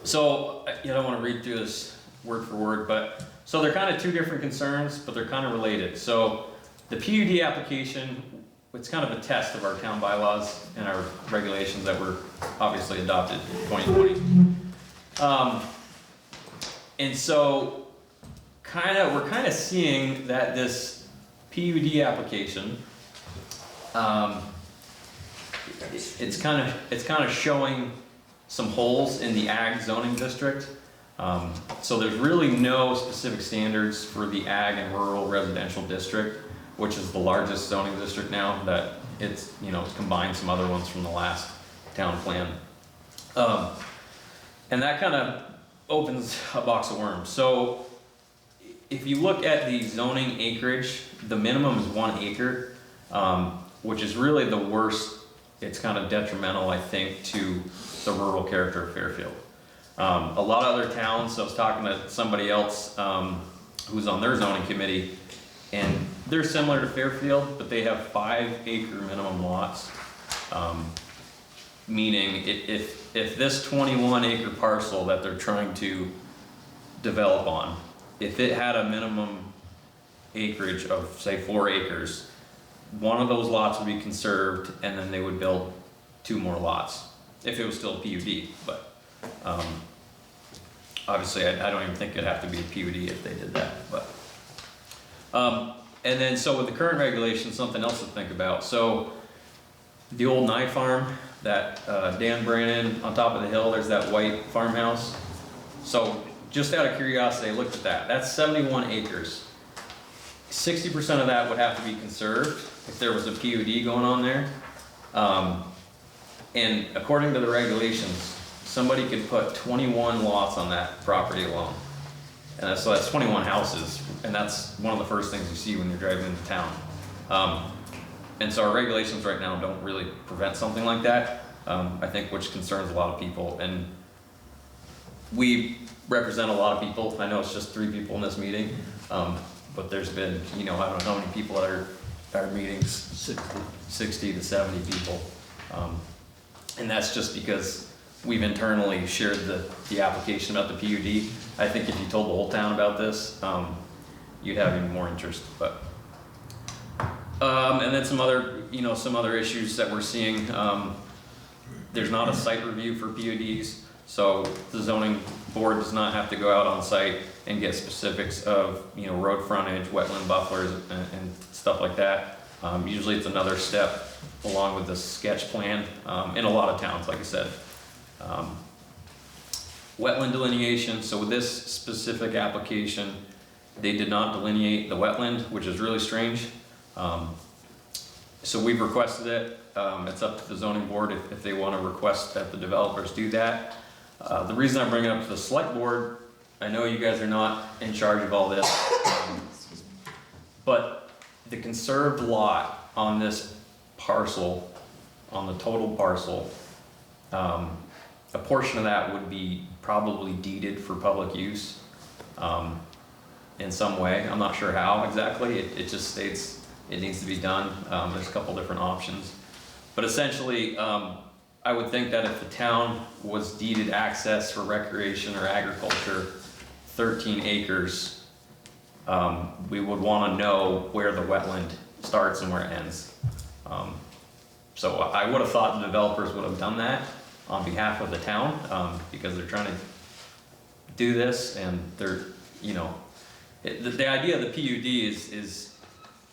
So I don't want to read through this word for word, but so they're kind of two different concerns, but they're kind of related. So the PUD application, it's kind of a test of our town bylaws and our regulations that were obviously adopted in 2020. And so we're kind of seeing that this PUD application, it's kind of showing some holes in the ag zoning district. So there's really no specific standards for the ag and rural residential district, which is the largest zoning district now, that it's, combined some other ones from the last town plan. And that kind of opens a box of worms. So if you look at the zoning acreage, the minimum is 1 acre, which is really the worst. It's kind of detrimental, I think, to the rural character of Fairfield. A lot of other towns, I was talking to somebody else who's on their zoning committee, and they're similar to Fairfield, but they have 5-acre minimum lots. Meaning if this 21-acre parcel that they're trying to develop on, if it had a minimum acreage of, say, 4 acres, one of those lots would be conserved, and then they would build 2 more lots, if it was still a PUD, but obviously I don't even think it'd have to be a PUD if they did that, but. And then, so with the current regulations, something else to think about. So the old Nye Farm, that Dan Brannon, on top of the hill, there's that white farmhouse. So just out of curiosity, I looked at that. That's 71 acres. 60% of that would have to be conserved if there was a PUD going on there. And according to the regulations, somebody could put 21 lots on that property alone. And so that's 21 houses, and that's one of the first things you see when you're driving into town. And so our regulations right now don't really prevent something like that, I think, which concerns a lot of people. And we represent a lot of people. I know it's just 3 people in this meeting, but there's been, I don't know how many people at our meetings, 60 to 70 people. And that's just because we've internally shared the application about the PUD. I think if you told the whole town about this, you'd have even more interest, but. And then some other issues that we're seeing. There's not a site review for PUDs, so the zoning board does not have to go out on site and get specifics of, road frontage, wetland buffers, and stuff like that. Usually it's another step along with the sketch plan, in a lot of towns, like I said. Wetland delineation, so with this specific application, they did not delineate the wetland, which is really strange. So we've requested it. It's up to the zoning board if they want to request that the developers do that. The reason I bring it up to the select board, I know you guys are not in charge of all this, but the conserved lot on this parcel, on the total parcel, a portion of that would be probably deeded for public use in some way. I'm not sure how exactly. It just states it needs to be done. There's a couple different options. But essentially, I would think that if the town was deeded access for recreation or agriculture, 13 acres, we would want to know where the wetland starts and where it ends. So I would have thought the developers would have done that on behalf of the town, because they're trying to do this, and they're, you know, the idea of the PUD is,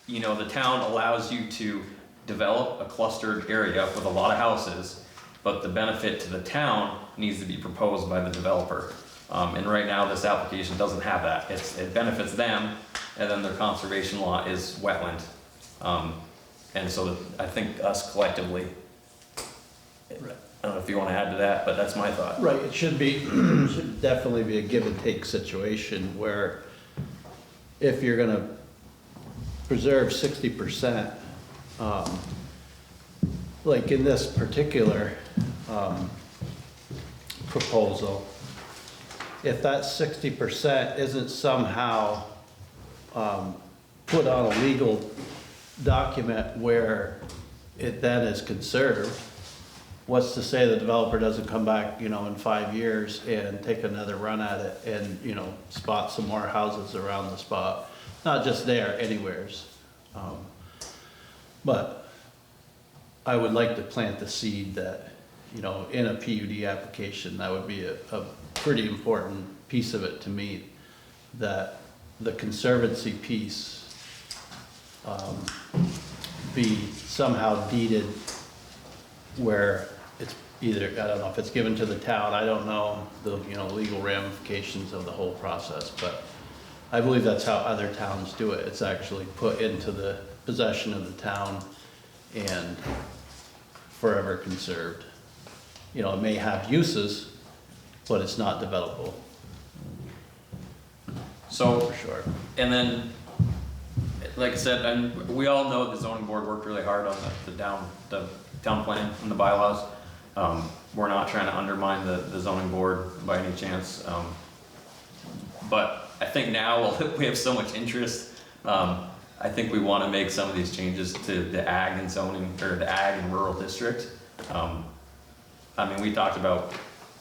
you know, the town allows you to develop a clustered area with a lot of houses, but the benefit to the town needs to be proposed by the developer. And right now, this application doesn't have that. It benefits them, and then their conservation law is wetland. And so I think us collectively, I don't know if you want to add to that, but that's my thought. Right, it should definitely be a give and take situation where if you're gonna preserve 60%, like in this particular proposal, if that 60% isn't somehow put on a legal document where it then is conserved, what's to say the developer doesn't come back, you know, in 5 years and take another run at it and, you know, spot some more houses around the spot? Not just there, anywheres. But I would like to plant the seed that, you know, in a PUD application, that would be a pretty important piece of it to me, that the conservancy piece be somehow deeded where it's either, I don't know if it's given to the town, I don't know the, you know, legal ramifications of the whole process, but I believe that's how other towns do it. It's actually put into the possession of the town and forever conserved. You know, it may have uses, but it's not developable. So, For sure. and then, like I said, and we all know the zoning board worked really hard on the town plan and the bylaws. We're not trying to undermine the zoning board by any chance. But I think now we have so much interest. I think we want to make some of these changes to the ag and zoning, or the ag and rural district. I mean, we talked about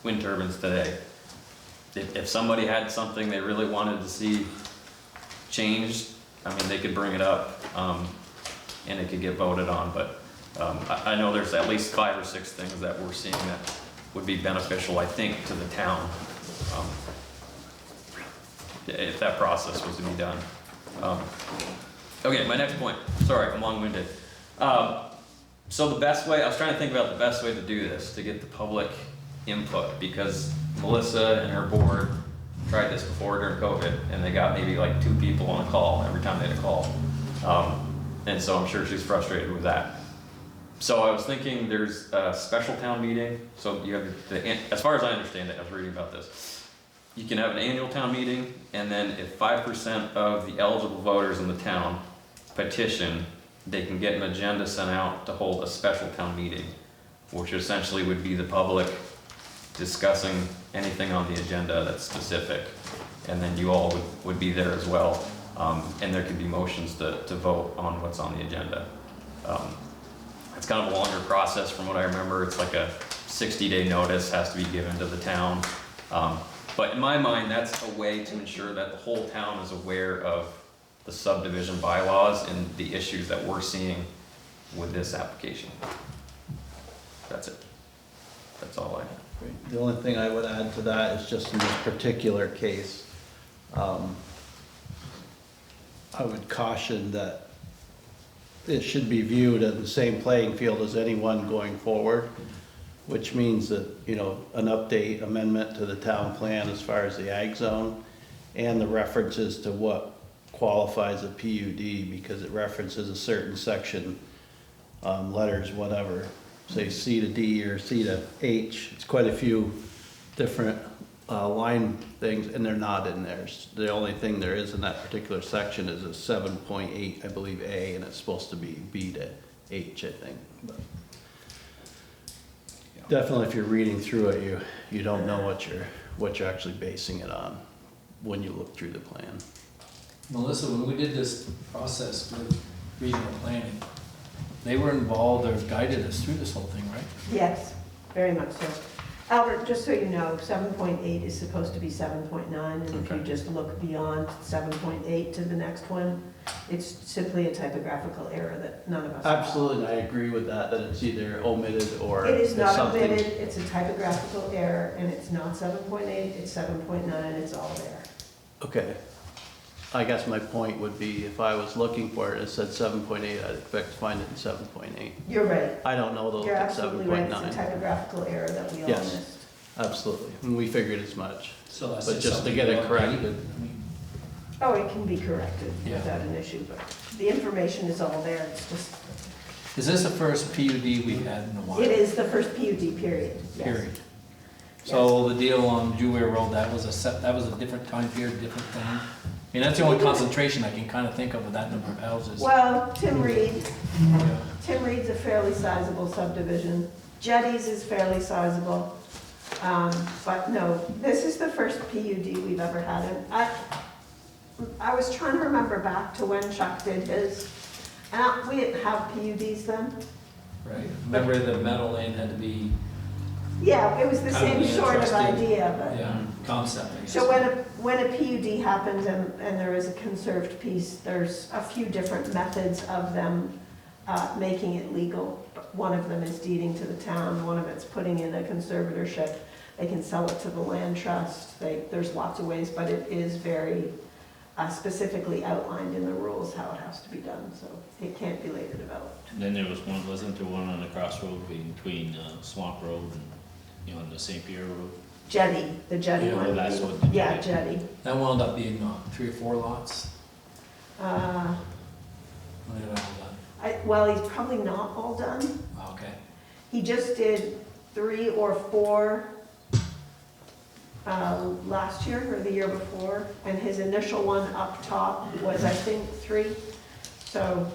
wind turbines today. If somebody had something they really wanted to see changed, I mean, they could bring it up, and it could get voted on. But I know there's at least 5 or 6 things that we're seeing that would be beneficial, I think, to the town, if that process was to be done. Okay, my next point. Sorry, I'm long-winded. So the best way, I was trying to think about the best way to do this, to get the public input, because Melissa and her board tried this before during COVID, and they got maybe like 2 people on a call every time they had a call. And so I'm sure she's frustrated with that. So I was thinking there's a special town meeting. So you have as far as I understand it, I was reading about this. You can have an annual town meeting, and then if 5% of the eligible voters in the town petition, they can get an agenda sent out to hold a special town meeting, which essentially would be the public discussing anything on the agenda that's specific, and then you all would be there as well, and there could be motions to vote on what's on the agenda. It's kind of a longer process from what I remember. It's like a 60-day notice has to be given to the town. But in my mind, that's a way to ensure that the whole town is aware of the subdivision bylaws and the issues that we're seeing with this application. That's it. That's all I have. The only thing I would add to that is just in this particular case, I would caution that it should be viewed as the same playing field as anyone going forward, which means that, you know, an update, amendment to the town plan as far as the ag zone and the references to what qualifies a PUD, because it references a certain section letters, whatever, say C to D or C to H. It's quite a few different line things, and they're not in there. The only thing there is in that particular section is a 7.8, I believe, A, and it's supposed to be B to H, I think. But definitely, if you're reading through it, you don't know what you're actually basing it on when you look through the plan. Melissa, when we did this process with regional planning, they were involved or guided us through this whole thing, right? Yes, very much so. Albert, just so you know, 7.8 is supposed to be 7.9, and if you Okay. just look beyond 7.8 to the next one, it's simply a typographical error that none of us. Absolutely, I agree with that it's either omitted or It is it's not something. omitted, it's a typographical error, and it's not 7.8, it's 7.9, it's all there. Okay. I guess my point would be if I was looking for it, it said 7.8, I'd expect to find it in 7.8. You're right. I don't know though You're if it's absolutely right, it's a 7.9. typographical error that we all Yes. missed. Absolutely, and we figured as much. So that's But just to something get it about corrected. David. I mean, Oh, it can be corrected Yeah. without an issue, but the information is all there, it's just, Is this the first PUD we've had in a while? it is the first PUD period, yes. Period. So the deal on Jewel Road, that was a different time period, different thing? I mean, that's the only concentration I can kind of think of with that number of houses. Well, Tim Reed, Yeah. Tim Reed's a fairly sizable subdivision. Jetties is fairly sizable. But no, this is the first PUD we've ever had. And I was trying to remember back to when Chuck did his. And we didn't have PUDs then. Right. Remember the metal lane had to be, Yeah, it was the Kind of same sort of interesting. idea, but. yeah, concept, I guess. So when a PUD happens and there is a conserved piece, there's a few different methods of them making it legal. One of them is deeding to the town, one of it's putting in a conservatorship. They can sell it to the land trust. There's lots of ways, but it is very specifically outlined in the rules how it has to be done, so it can't be later developed. Then there was one, wasn't there one on the crossroad between Swamp Road and, you know, on the St. Pierre Road? Jetty, the jetty Yeah, one. that's what the Yeah, jetty- jetty. That wound up being 3 or 4 lots. Uh, What did I hold Well, he's probably not all done. on? Okay. He just did 3 or 4 last year or the year before, and his initial one up top was, I think, 3. So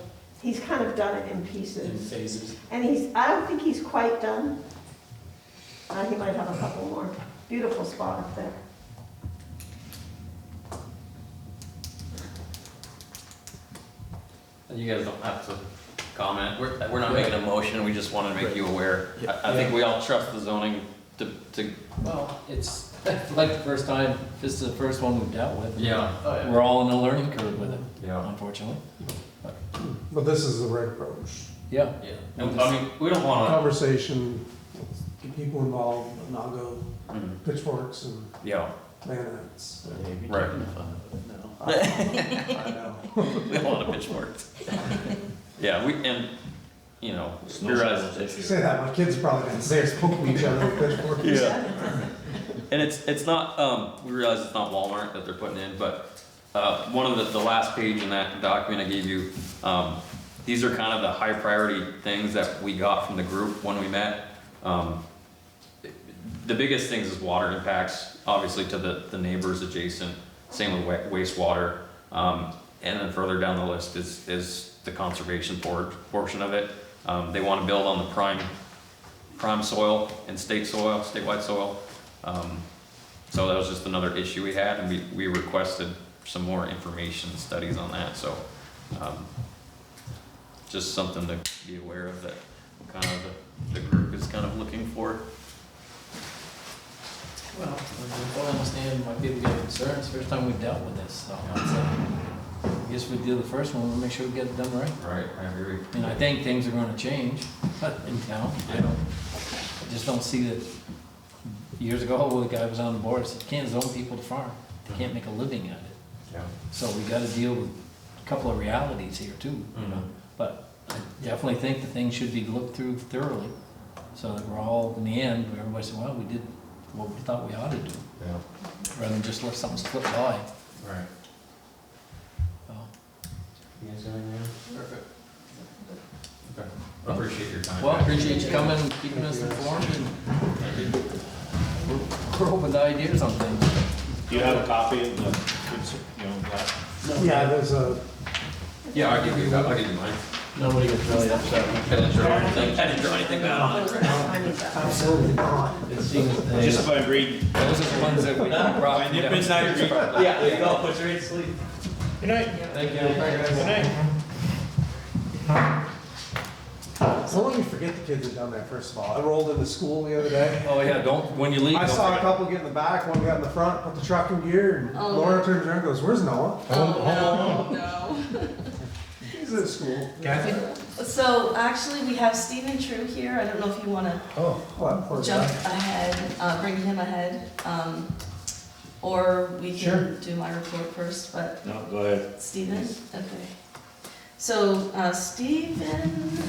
he's kind of done it in In pieces. phases. And I don't think he's quite done. He might have a couple more. Beautiful spot up there. And you guys don't have to comment. We're not making a motion, we just wanted to make you aware. I think we all trust the zoning to, Well, it's like the first time, this is the first one we've dealt with. yeah. We're all in a learning curve with it, Yeah. unfortunately. But this is the right approach. Yeah. Yeah. And, I mean, we don't wanna, Conversation, get people involved, but not go Mhm. pitchforks and yeah, bayonets. right. I know. We don't want to pitchfork. Yeah, you know, we realize it's, Say that, my kids are probably gonna say, poking each other with pitchforks. yeah. And it's not, we realize it's not Walmart that they're putting in, but, one of the last page in that document I gave you, these are kind of the high priority things that we got from the group when we met. The biggest things is water impacts, obviously to the neighbors adjacent, same with wastewater. And then further down the list is the conservation portion of it. They want to build on the prime soil and statewide soil. So that was just another issue we had, and we requested some more information and studies on that, so, just something to be aware of that kind of the group is kind of looking for. Well, I don't understand why people get concerned. It's the first time we've dealt with this, so I guess we do the first one, we'll make sure we get it done right. Right, I agree. And I think things are gonna change in town. I just don't see that. Years ago, when the guy was on the board, said, you can't zone people to farm. They can't make a living at it. Yeah. So we gotta deal with a couple of realities here too, you know? But I definitely think the thing should be looked through thoroughly, so that we're all, in the end, everybody said, well, we did what we thought we ought to do, Yeah. rather than just let something slip by. Right. So, You guys got anything else? perfect. Appreciate your time. Well, guys. appreciate you coming, and keeping us informed, and we're open to ideas on things. Do you have a copy of the, that? Yeah, there's a, Yeah, I'll give you mine. Nobody gets really upset. I didn't draw anything bad on it. I need that. absolutely not. It seems they. Just if I read. Those are the ones that we brought. My nip is not read. Yeah, there you go, put you right to sleep. Good night. Thank you. Good night. Don't let me forget the kids that done that, first of all. I rolled into school the other day. Oh, yeah, don't, when you leave. I don't saw a forget. couple get in the back, one got in the front, put the truck in gear, and Oh, Laura turns around and goes, "Where's Noah?" Oh, no. He's at school. Kathy? So actually, we have Stephen True here. I don't know if you wanna Oh, What, poor jump guy. ahead, bring him ahead, or we Sure. can do my report first, but No, go ahead. Stephen, okay. So, Stephen,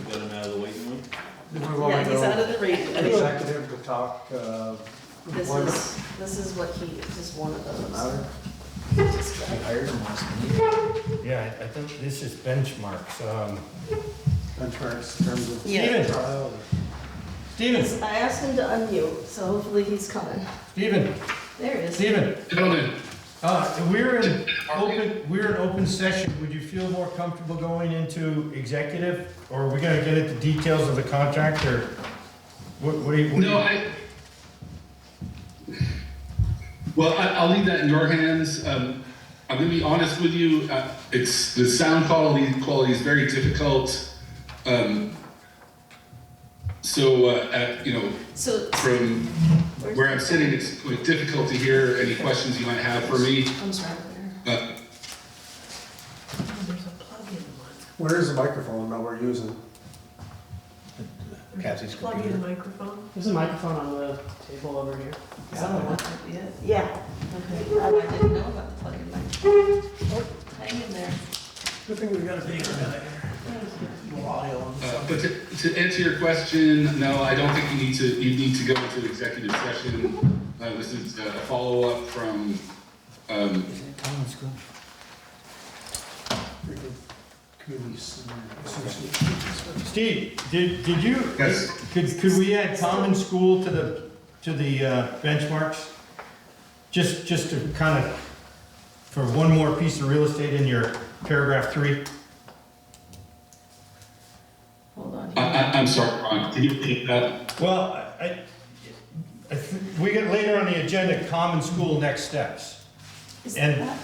Got him out of the waiting room. Did we want yeah, to he's go out of the rate. executive to talk, employment? This is what he, just one of Doesn't those. matter. I hired him last week. yeah, I think this is benchmarks. Benchmarks in terms of. Yeah. trial. Steven, I asked him to unmute, so hopefully he's coming. Steven, There he is. Steven. We're in open session. Would you feel more comfortable going into executive? Or are we gonna get into details of the contract, or what do you? I'll leave that in your hands. I'm gonna be honest with you, it's, the sound quality is very difficult. So, From where I'm sitting, it's quite difficult to hear any questions you might have for me. I'm sorry. Where is the microphone that we're using? Kathy's Plug in the computer. microphone. There's a microphone on the table over here. Is that the one that we had? Yeah. Okay, I didn't know about the plug-in mic. Hang in there. Good thing we got a big guy here. No audio on this. But to answer your question, no, I don't think you need to go into executive session. This is a follow-up from, Community association. Steve, did you, Yes. could we add common school to the benchmarks? Just to kind of, for one more piece of real estate in your paragraph 3? Hold on. I'm sorry, Ron, can you repeat that? Well, we get later on the agenda, common school next steps. Is and- that?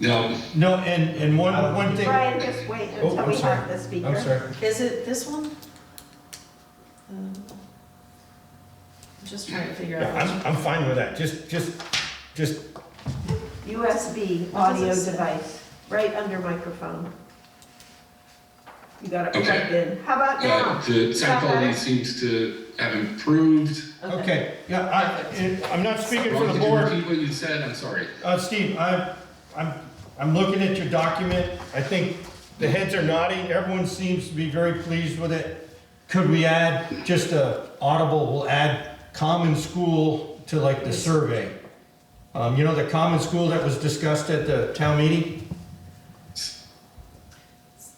No, No, and one thing. Brian, just wait Oh, until I'm we sorry. have the speaker. I'm sorry. Is it this one? I'm just trying to figure out. Yeah, I'm fine with that, just, USB What does audio it say? device, right under microphone. You got it Okay. plugged in. How about now? the sound quality seems to have improved. okay, yeah, I'm not speaking for Ron, the could you board. repeat what you said? I'm sorry. Steve, I'm looking at your document, I think the heads are nodding, everyone seems to be very pleased with it. Could we add just a audible, we'll add common school to like the survey? The common school that was discussed at the town meeting?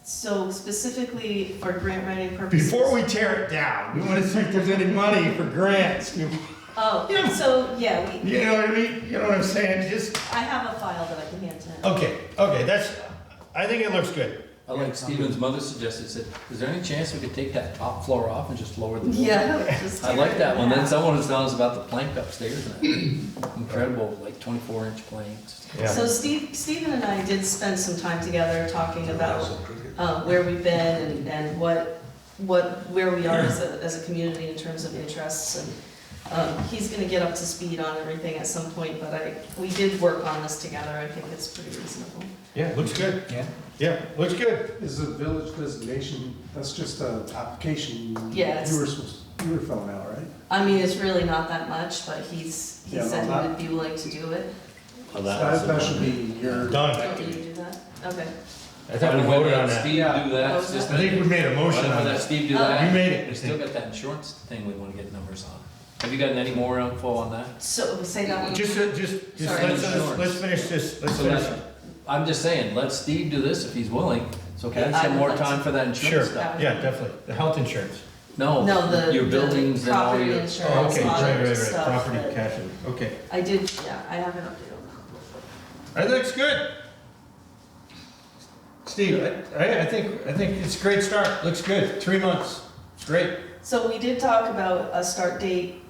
So specifically for grant writing purposes. Before we tear it down, we want to see if there's any money for grants. Oh, so, yeah, You know what I mean? You know what I'm saying? Just, I have a file that I can hand to him. okay, I think it looks good. I like Stephen's mother suggested, said, is there any chance we could take that top floor off and just lower the floor? Yeah. just I tear like it that one. Then down. someone was telling us about the plank upstairs. And incredible, like 24-inch planks. Yeah. So Stephen and I did spend some time together talking about where we've been and where we are as a community in terms of interests. And he's gonna get up to speed on everything at some point, but we did work on this together. I think it's pretty reasonable. Yeah, looks good. Yeah. Yeah, looks good. Is a village designation, that's just an application Yeah, it's- you were filling out, right? I mean, it's really not that much, but he Yeah, said no, he would be willing to do it. Oh, That should be your. Done. Don't you do that? Okay. I thought we voted on that. Steve do that. Oh, It's just I think we made a motion Why on don't we let that. Steve do Oh. that? You made it. We still got that insurance thing we wanna get numbers on. Have you gotten any more info on that? So say that one. Just Sorry. let's finish this, let's So finish. that- I'm just saying, let Steve do this if he's willing, So can I I some would more like time to- for that insurance Sure, stuff? yeah, definitely. The health insurance. No, the Your buildings and all property your. insurance, Oh, okay, all right, that right, stuff property that- casualty, okay. I did, yeah, I have an update on that. That looks good. Steve, I think it's a great start, looks good, 3 months, it's great. So we did talk about a start date.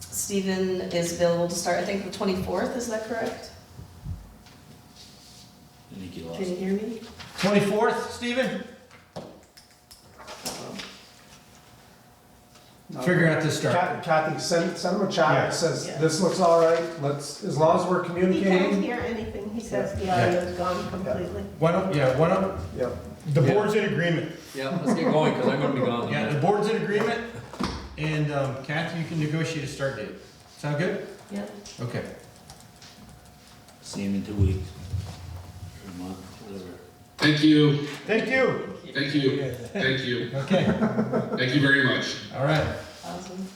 Stephen is available to start, I think the 24th, is that correct? I think you lost. Can you hear me? 24th, Stephen? Figure out this start. Kathy, send him a chat Yeah. that says, Yeah. this looks all right, as long as we're He can't communicating. hear anything, he says the audio's gone completely. Why don't, Yep. the board's in agreement. Yeah, let's get going, because I'm gonna be gone. Yeah, the board's in agreement, and Kathy, you can negotiate a start date. Sound good? Yep. Okay. See him in 2 weeks. Or a month, whatever. Thank you, Thank you. thank you, thank you, Okay, thank you very much. all right. Awesome.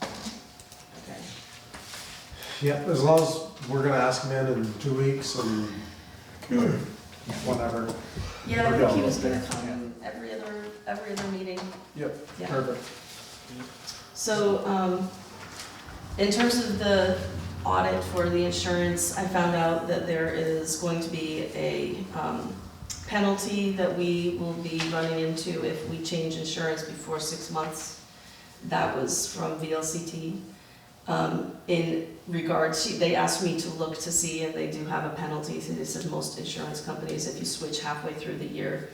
Okay. Yep, as long as we're gonna ask him in 2 weeks and whatever. Yeah, I We're think he going. was gonna come every other meeting. Yep, Yeah. perfect. So, in terms of the audit for the insurance, I found out that there is going to be a, penalty that we will be running into if we change insurance before 6 months. That was from VLCT. In regards, they asked me to look to see, and they do have a penalty. So they said most insurance companies, if you switch halfway through the year,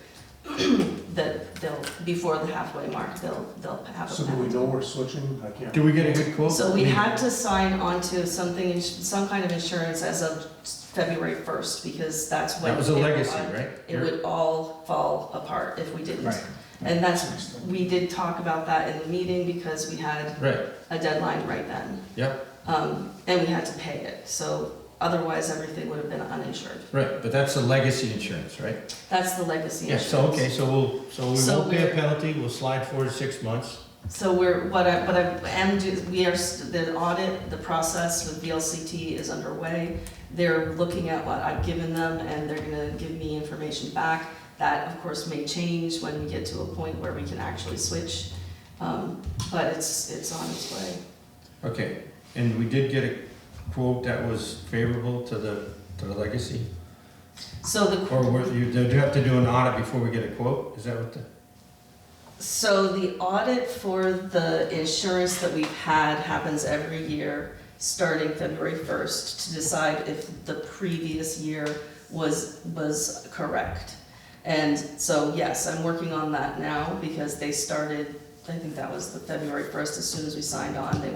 that they'll, before the halfway mark, they'll have a So do we penalty. know we're switching? I can't. Do we get a good quote? So we had to sign on to something, some kind of insurance as of February 1st, because that's when. That was a legacy, right? It would all fall apart if we didn't. Right. And that's, we did talk about that in the meeting because we had Right, a deadline right then. yep, And we had to pay it, so otherwise everything would have been uninsured. right, but that's the legacy insurance, right? That's the legacy Yeah, insurance. so, okay, so we So won't pay a we're- penalty, we'll slide forward to 6 months. So we are, the audit, the process with VLCT is underway. They're looking at what I've given them and they're gonna give me information back. That, of course, may change when we get to a point where we can actually switch, but it's on its way. Okay, and we did get a quote that was favorable to the legacy? So the, Or do you have to do an audit before we get a quote? Is that what the? so the audit for the insurance that we've had happens every year, starting February 1st, to decide if the previous year was correct. And so, yes, I'm working on that now because they started, I think that was the February 1st, as soon as we signed on, they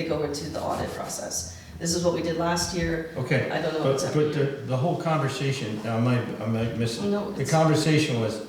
go into the audit process. This is what we did last year. Okay, I don't know but, what's but the whole conversation, I might miss it. No, The it's, conversation was,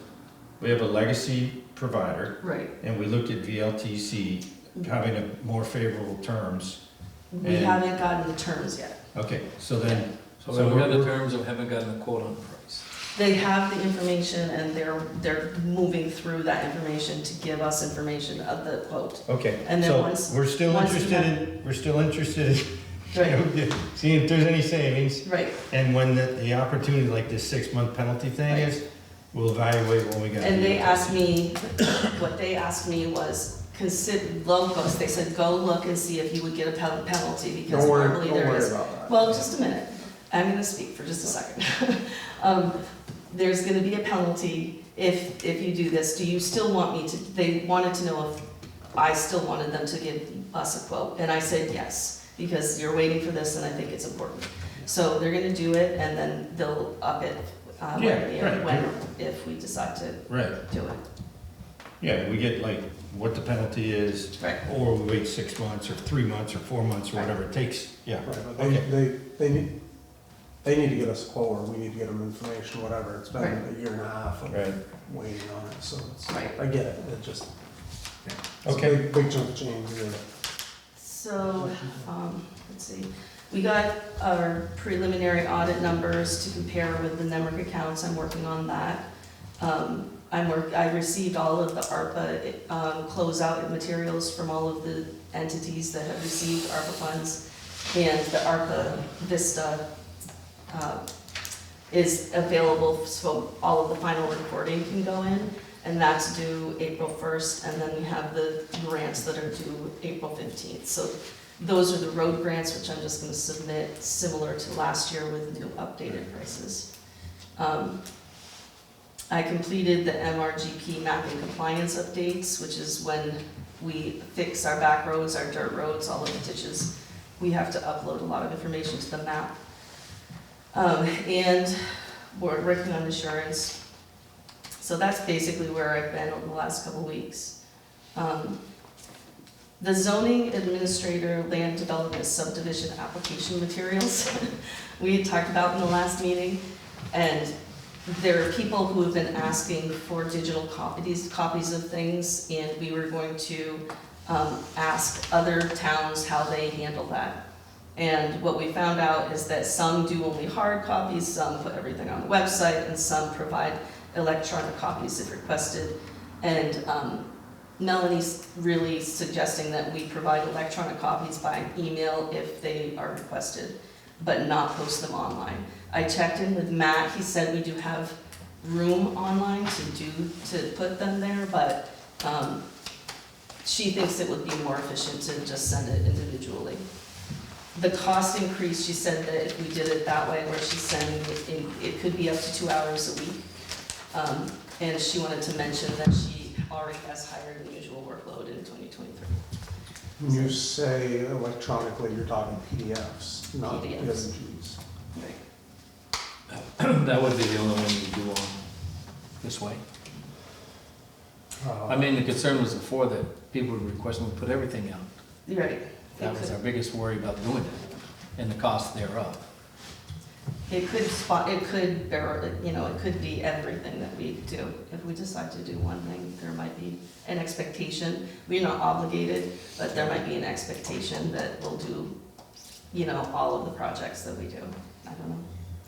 we have a legacy provider, right. and we looked at VLTC having a more favorable terms. We And- haven't gotten the terms yet. Okay, so then, So we got the terms of haven't gotten a quote on the price. They have the information and they're moving through that information to give us information of the quote. okay, And then so once- we're still once we interested in, Right, seeing if there's any savings. right. And when the opportunity, like this 6-month penalty thing Right. is, we'll evaluate when we got. And they asked me, what they asked me was, locals, they said, go look and see if you would get a penalty, because Don't normally there worry is. about that. Well, just a minute, I'm gonna speak for just a second. There's gonna be a penalty if you do this. Do you still want me to, they wanted to know if I still wanted them to give us a quote, and I said yes, because you're waiting for this and I think it's important. So they're gonna do it and then they'll up it, Yeah, right. if we decide to Right, do it. yeah, we get like what the penalty is, Right. or we wait 6 months, or 3 months, or 4 months, or Right. whatever it takes, yeah. Right, but Okay. they need to get us a quote, or we need to get them information, whatever. It's been Right. a year and a half of Right. waiting on it, so it's, Right. I get it, it just, it's a Okay. big chunk of change here. So, let's see, we got our preliminary audit numbers to compare with the NEMRIC accounts, I'm working on that. I received all of the ARPA closeout materials from all of the entities that have received ARPA funds, and the ARPA Vista is available, so all of the final reporting can go in, and that's due April 1st, and then we have the grants that are due April 15th. So those are the road grants, which I'm just gonna submit similar to last year with new updated prices. I completed the MRGP mapping compliance updates, which is when we fix our back roads, our dirt roads, all of the ditches. We have to upload a lot of information to the map. And we're working on insurance. So that's basically where I've been over the last couple weeks. The zoning administrator land development subdivision application materials, we had talked about in the last meeting, and there are people who have been asking for digital copies of things, and we were going to ask other towns how they handle that. And what we found out is that some do only hard copies, some put everything on the website, and some provide electronic copies if requested. And Melanie's really suggesting that we provide electronic copies by email if they are requested, but not post them online. I checked in with Matt, he said we do have room online to put them there, but she thinks it would be more efficient to just send it individually. The cost increase, she said that if we did it that way, where she's sending it could be up to 2 hours a week. And she wanted to mention that she already has higher than usual workload in 2023. When you say electronically, you're talking PDFs, not PDFs. PSGs. Right. That would be the only one you do on this way. I mean, the concern was before that people were requesting we put everything out. You're right. That was our biggest worry about doing it, and the cost thereof. It could it could be everything that we do. If we decide to do one thing, there might be an expectation. We're not obligated, but there might be an expectation that we'll do, all of the projects that we do. I don't know.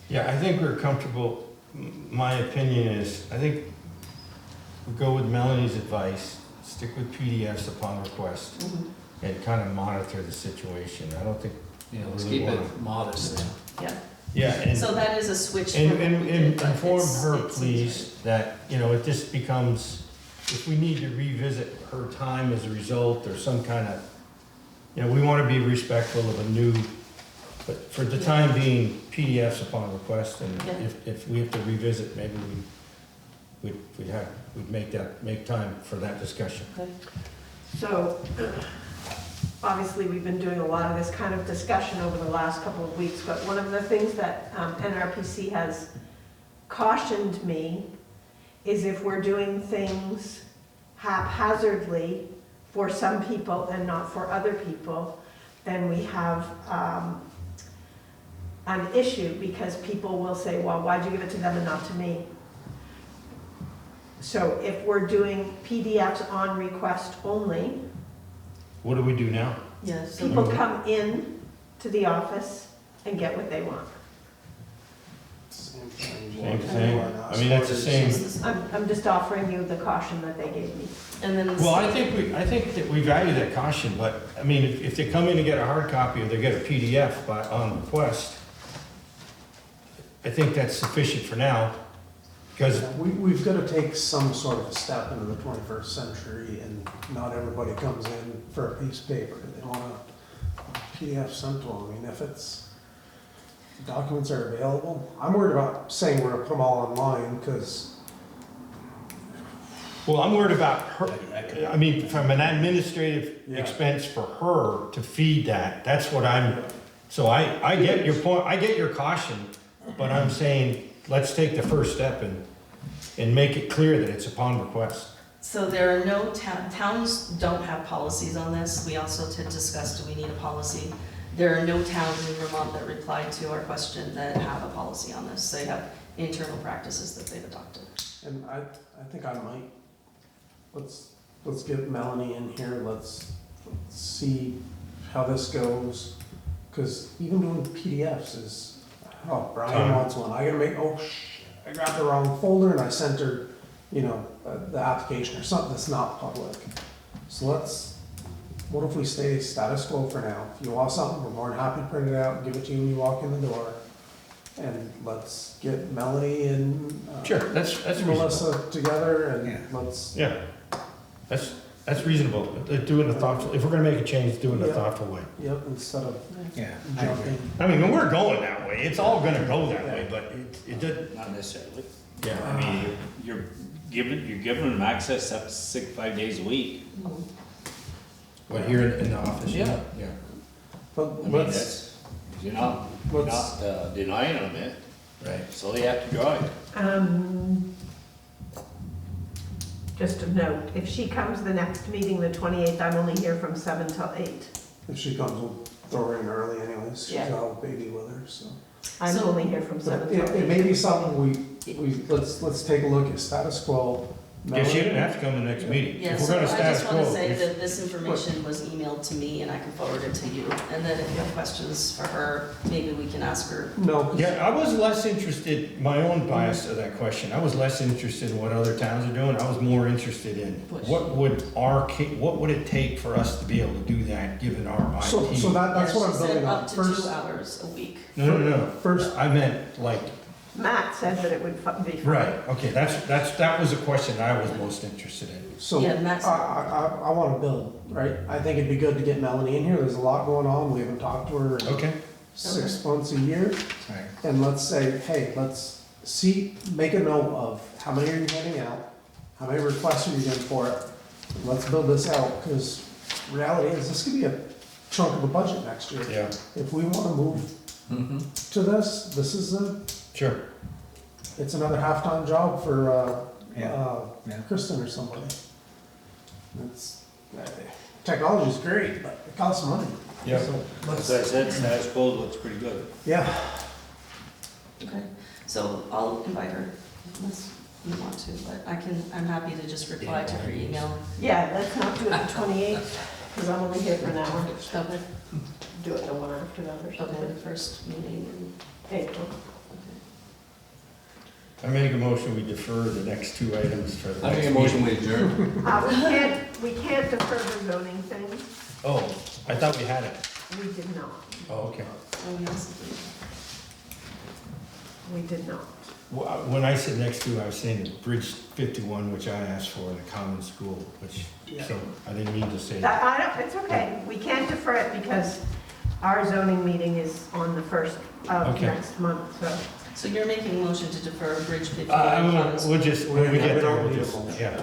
Yeah, I think we're comfortable. My opinion is, I think we go with Melanie's advice, stick with PDFs upon request, Mhm. and kind of monitor the situation. I don't think. Let's really keep wanna- it modest. Yeah. Yeah, and. So that is a switch. And, from what we and did, but inform her, it's please, that, it just becomes, if we need to revisit her time as a result, or some kind of, we want to be respectful of a new, but for the time being, PDFs upon request, and Yeah. if we have to revisit, maybe we'd make time for that discussion. Okay. So, obviously, we've been doing a lot of this kind of discussion over the last couple of weeks, but one of the things that NRPC has cautioned me is if we're doing things haphazardly for some people and not for other people, then we have an issue, because people will say, well, why'd you give it to them and not to me? So if we're doing PDFs on request only, What do we do now? Yeah, so people come in to the office and get what they want. Same thing. Same thing. I mean, that's the same. I'm just offering you the caution that they gave me. And then Well, I think that we value that caution, but, I mean, if they come in to get a hard copy or they get a PDF on request, I think that's sufficient for now, because, We've got to take some sort of a step into the 21st century, and not everybody comes in for a piece of paper. They want a PDF sent to them. I mean, if documents are available, I'm worried about saying we're gonna put them all online, because well, I'm worried about her, I mean, from an administrative Yeah. expense for her to feed that's what so I get your point, I get your caution, but I'm saying, let's take the first step and make it clear that it's upon request. So there are no towns don't have policies on this. We also discussed, do we need a policy? There are no towns in Vermont that replied to our question that have a policy on this. They have internal practices that they've adopted. And I think I might, let's get Melanie in here, let's see how this goes. Because even doing PDFs is, Brian wants one, I gotta make, I grabbed the wrong folder and I sent her, the application or something that's not public. So what if we stay status quo for now? If you want something, we're more than happy to print it out and give it to you when you walk in the door. and let's get Melanie and Sure, that's reasonable. Melissa together Yeah. and let's, Yeah, that's reasonable. Do it in a thoughtful, if we're gonna make a change, do it in a Yeah. thoughtful way. yep, instead of Yeah, I agree. jumping. I mean, we're going that way, it's all gonna go that way, but it did, Not necessarily. yeah. I mean, you're giving them access up to 5 days a week. What, here in the office? Yeah. Yeah. But I mean, let's, that's, you're not let's, denying them it, Right. so they have to drive. Just a note, if she comes the next meeting, the 28th, I'm only here from 7 till 8. if she comes, we'll throw her in early anyways, she's Yeah. got a baby with her, so. I'm So- only here from 7 But till it 8. may be something let's take a look at status quo. Yeah, she didn't have to come to the next meeting. Yeah, If we're so gonna I status just wanna quo, say if- that this information was emailed to me and I can forward it to you. And then if you have questions for her, maybe we can ask her. No, 'cause Yeah, I was less interested, my own bias to that question, I was less interested in what other towns are doing, I was more interested in Push. what would it take for us to be able to do that, given our IT? so that's what I'm Yeah, she said building on. up to First, 2 hours a week. No, First, I meant like, Matt said that it would be fine. right, okay, that was a question I was most interested in. so Yeah, Matt's- I wanna build, right? I think it'd be good to get Melanie in here, there's a lot going on, we haven't talked to her in Okay. 6 months, a year. Right. And let's say, hey, let's make a note of how many are you handing out? How many requests are you getting for it? Let's build this out, because reality is, this could be a chunk of the budget next year. Yeah, If we wanna move Mm-hmm. to this is sure. it's another half-time job for, Yeah. Kristen or somebody. It's, technology's great, but it costs money. Yeah. So, As I said, status quo looks pretty good. yeah, Okay, so I'll invite her unless you want to, but I'm happy to just reply to her email. Yeah, let's not do it the 28th, because I'm only here for an hour. Okay, Do it the one after that or okay, something. the first meeting April. I make a motion, we defer the next two items for the I next make a motion meeting. we adjourn. We can't defer the zoning thing. Oh, I thought we had it. We did not. Oh, okay. Oh, yes. We did not. When I said next two, I was saying Bridge 51, which I asked for, the common school, which, so I didn't mean to say that. It's okay. We can't defer it because our zoning meeting is on the 1st of Okay. next month, so. So you're making a motion to defer Bridge 51. We'll just, when we get there, we'll just, yeah.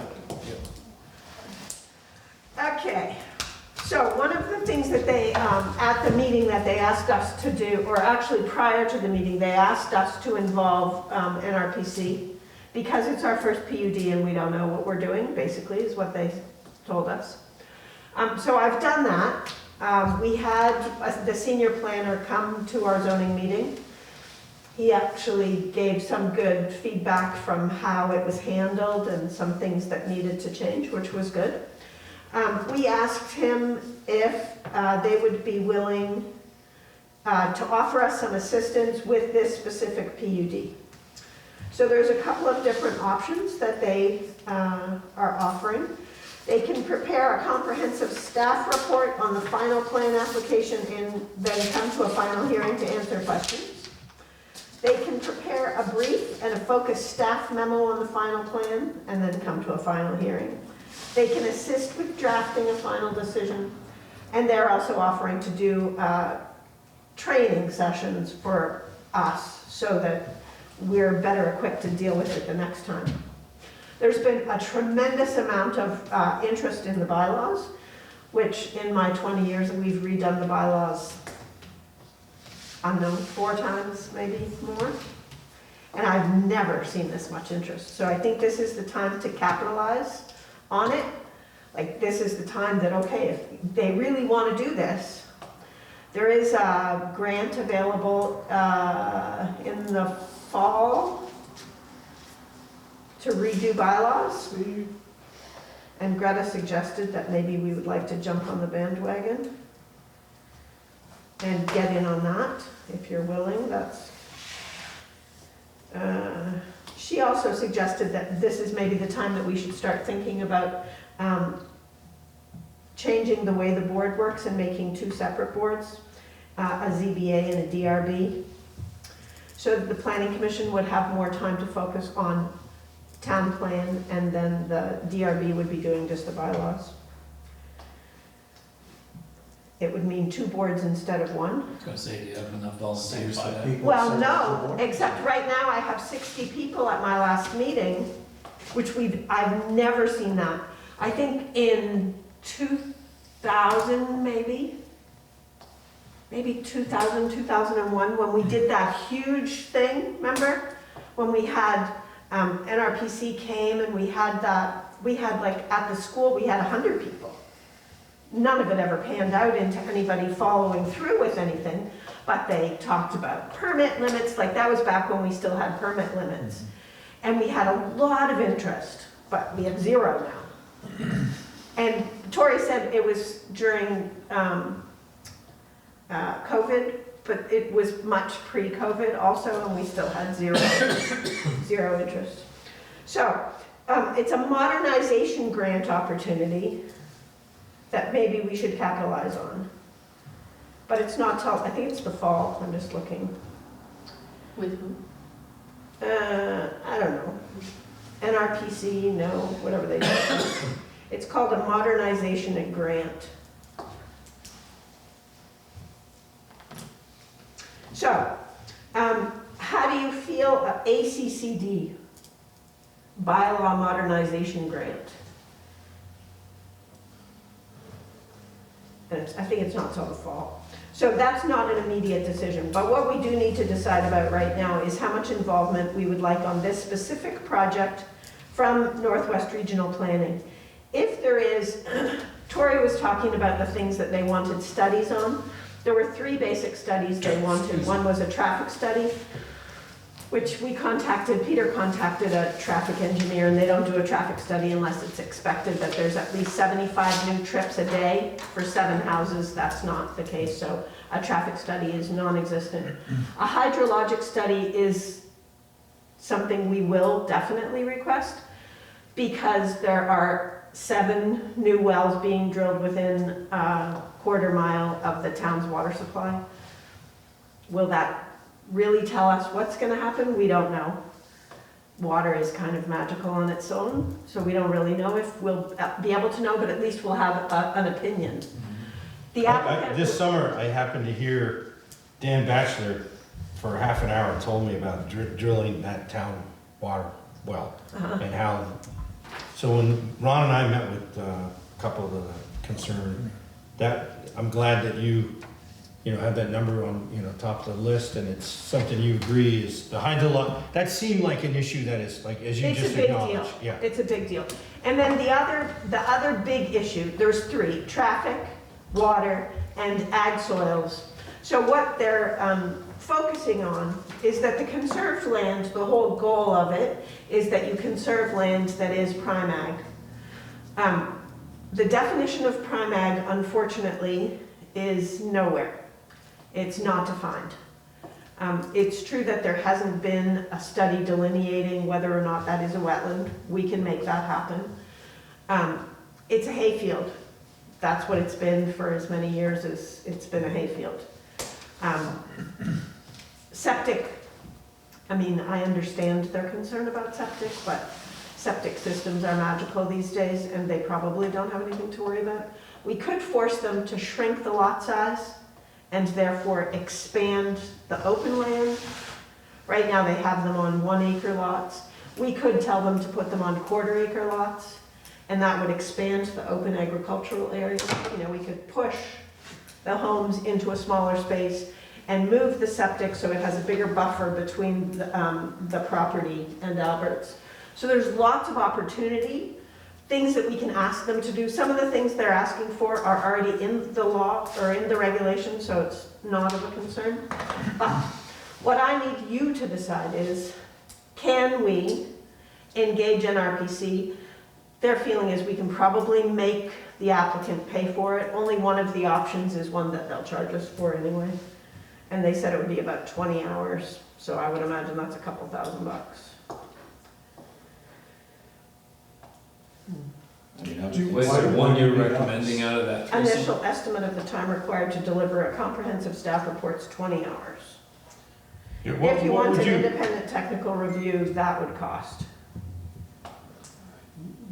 Okay, so one of the things that they, at the meeting that they asked us to do, or actually prior to the meeting, they asked us to involve NRPC because it's our first PUD and we don't know what we're doing, basically, is what they told us. So I've done that. We had the senior planner come to our zoning meeting. He actually gave some good feedback from how it was handled and some things that needed to change, which was good. We asked him if they would be willing to offer us some assistance with this specific PUD. So there's a couple of different options that they are offering. They can prepare a comprehensive staff report on the final plan application and then come to a final hearing to answer questions. They can prepare a brief and a focused staff memo on the final plan and then come to a final hearing. They can assist with drafting a final decision, and they're also offering to do training sessions for us so that we're better equipped to deal with it the next time. There's been a tremendous amount of interest in the bylaws, which in my 20 years we've redone the bylaws, I don't know, 4 times, maybe more. And I've never seen this much interest. So I think this is the time to capitalize on it. Like, this is the time that, okay, if they really want to do this, there is a grant available in the fall to redo bylaws. And Greta suggested that maybe we would like to jump on the bandwagon and get in on that, if you're willing. She also suggested that this is maybe the time that we should start thinking about changing the way the board works and making 2 separate boards, a ZBA and a DRB. So the planning commission would have more time to focus on town plan, and then the DRB would be doing just the bylaws. It would mean 2 boards instead of 1. I was gonna say, do you have enough volunteers for 5 that? people Well, serve on the no, board. except right now I have 60 people at my last meeting, which I've never seen that. I think in 2000 maybe 2000, 2001, when we did that huge thing, remember? When we had, NRPC came and we had like, at the school, we had 100 people. None of it ever panned out into anybody following through with anything, but they talked about permit limits, like that was back when we still had permit limits. And we had a lot of interest, but we have 0 now. And Tori said it was during COVID, but it was much pre-COVID also, and we still had 0 interest. So it's a modernization grant opportunity that maybe we should capitalize on. But it's not till, I think it's the fall, I'm just looking. With who? I don't know. NRPC, no, whatever they do. It's called a modernization and grant. So, how do you feel ACCD, bylaw modernization grant? And I think it's not till the fall. So that's not an immediate decision, but what we do need to decide about right now is how much involvement we would like on this specific project from Northwest Regional Planning. If there is, Tori was talking about the things that they wanted studies on. There were 3 basic studies they wanted. One was a traffic study, which Peter contacted a traffic engineer, and they don't do a traffic study unless it's expected that there's at least 75 new trips a day. For 7 houses, that's not the case, so a traffic study is non-existent. A hydrologic study is something we will definitely request, because there are 7 new wells being drilled within a quarter-mile of the town's water supply. Will that really tell us what's going to happen? We don't know. Water is kind of magical on its own, so we don't really know if we'll be able to know, but at least we'll have an opinion. The applicant... This summer, I happened to hear Dan Batchelor for half an hour told me about drilling that town water well, and how. So when Ron and I met with a couple of the concerned, I'm glad that you have that number on, top of the list, and it's something you agree is the that seemed like an issue that is, like, as you just acknowledged. It's a big deal. Yeah. It's a big deal. And then the other big issue, there's 3, traffic, water, and ag soils. So what they're focusing on is that the conserved land, the whole goal of it is that you conserve land that is prime ag. The definition of prime ag, unfortunately, is nowhere. It's not defined. It's true that there hasn't been a study delineating whether or not that is a wetland. We can make that happen. It's a hayfield. That's what it's been for as many years as it's been a hayfield. Septic, I understand their concern about septic, but septic systems are magical these days, and they probably don't have anything to worry about. We could force them to shrink the lot size and therefore expand the open land. Right now they have them on 1-acre lots. We could tell them to put them on quarter-acre lots, and that would expand the open agricultural areas. We could push the homes into a smaller space and move the septic so it has a bigger buffer between the property and Albert's. So there's lots of opportunity, things that we can ask them to do. Some of the things they're asking for are already in the law or in the regulations, so it's not of a concern. But what I need you to decide is, can we engage NRPC? Their feeling is we can probably make the applicant pay for it. Only one of the options is one that they'll charge us for anyway. And they said it would be about 20 hours, so I would imagine that's a couple $1,000. Was there one you're recommending out of that 3? Initial estimate of the time required to deliver a comprehensive staff report's 20 hours. Yeah, If you what want would an independent technical review, that would cost.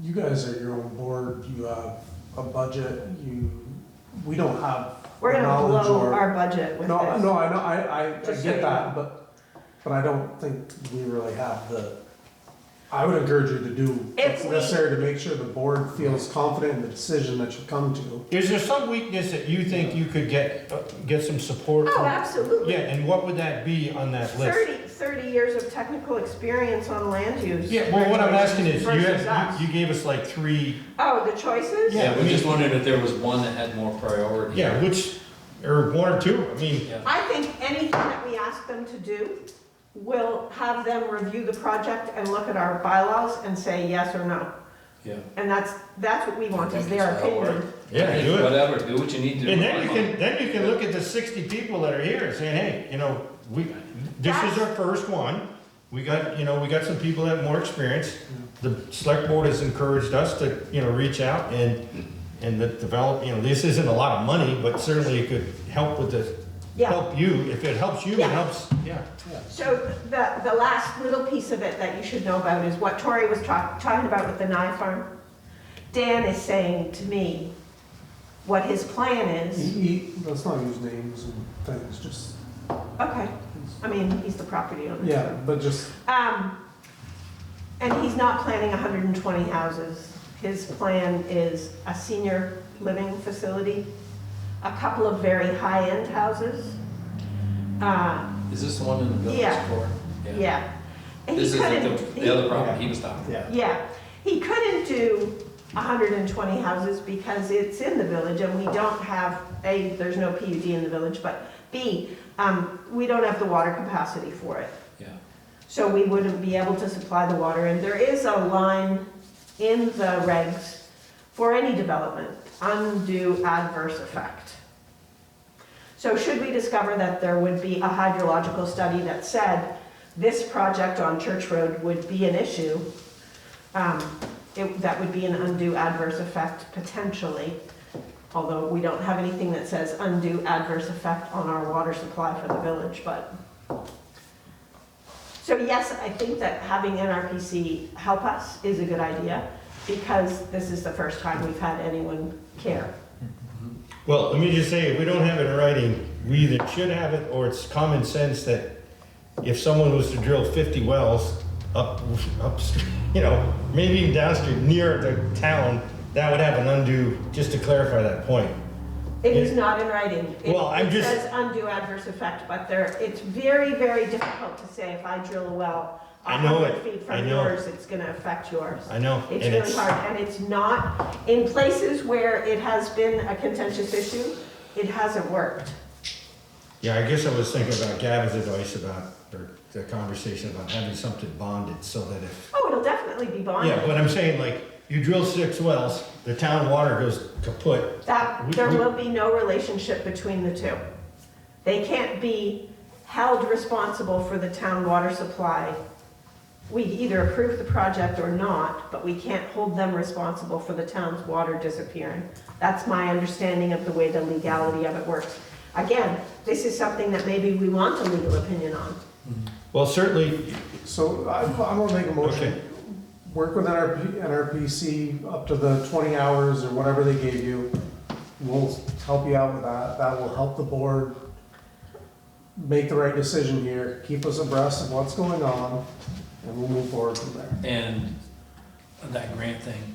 You guys are your own board, you have a budget, we don't have We're gonna knowledge blow or- our budget with No, this. no, I know, I Just so get you that, know. but I don't think we really have I would encourage you to do If what's we- necessary to make sure the board feels confident in the decision that you come to. Is there some weakness that you think you could get some support Oh, from? absolutely. Yeah, and what would that be on that list? 30 years of technical experience on land use. Yeah, well, what I'm asking is, Versus us. you gave us like 3, Oh, the choices? Yeah, Yeah, we just wondered if there was one that had more priority. yeah, which, or 1 or 2, I mean, Yeah. I think anything that we ask them to do, we'll have them review the project and look at our bylaws and say yes or no. Yeah. And that's what we want, is their That'll work. opinion. yeah, do it. Whatever, do what you need to do. And then you can look at the 60 people that are here and saying, hey, this is our first one. We got some people that have more experience. The select board has encouraged us to, reach out and develop, this isn't a lot of money, but certainly it could help with help you. If it helps you, it Yeah. helps, yeah. So the last little piece of it that you should know about is what Tori was talking about with the Nye Farm. Dan is saying to me what his plan is. Let's not use names and things, just, Okay, I mean, he's the property owner. yeah, but just, And he's not planning 120 houses. His plan is a senior living facility, a couple of very high-end houses. Is this the one in the village Yeah. court? Yeah. And he This is couldn't- the other property he was talking about. yeah. Yeah, he couldn't do 120 houses because it's in the village and we don't have, A, there's no PUD in the village, but B, we don't have the water capacity for it. Yeah. So we wouldn't be able to supply the water. And there is a line in the regs for any development, undue adverse effect. So should we discover that there would be a hydrological study that said this project on Church Road would be an issue, that would be an undue adverse effect potentially, although we don't have anything that says undue adverse effect on our water supply for the village, but. So yes, I think that having NRPC help us is a good idea, because this is the first time we've had anyone care. Well, let me just say, if we don't have it in writing, we either should have it, or it's common sense that if someone was to drill 50 wells upstream, maybe even downstream, near the town, that would have an undue, just to clarify that point. It is not in writing. Well, It says undue adverse effect, but it's very, very difficult to say if I drill a well I know 100 it. feet I from know. yours, it's gonna affect yours. I know. It's and really hard, and it's not, in places where it has been a contentious issue, it hasn't worked. Yeah, I guess I was thinking about Gavin's advice or the conversation about having something bonded so that if. Oh, it'll definitely be bonded. Yeah, but I'm saying, like, you drill 6 wells, the town water goes kaput. There will be no relationship between the two. They can't be held responsible for the town water supply. We either approve the project or not, but we can't hold them responsible for the town's water disappearing. That's my understanding of the way the legality of it works. Again, this is something that maybe we want a legal opinion on. Well, certainly, So I'm gonna make a motion. Okay. Work with NRPC up to the 20 hours or whatever they gave you. We'll help you out with that. That will help the board make the right decision here, keep us abreast of what's going on, and we'll move forward from there. And that grant thing,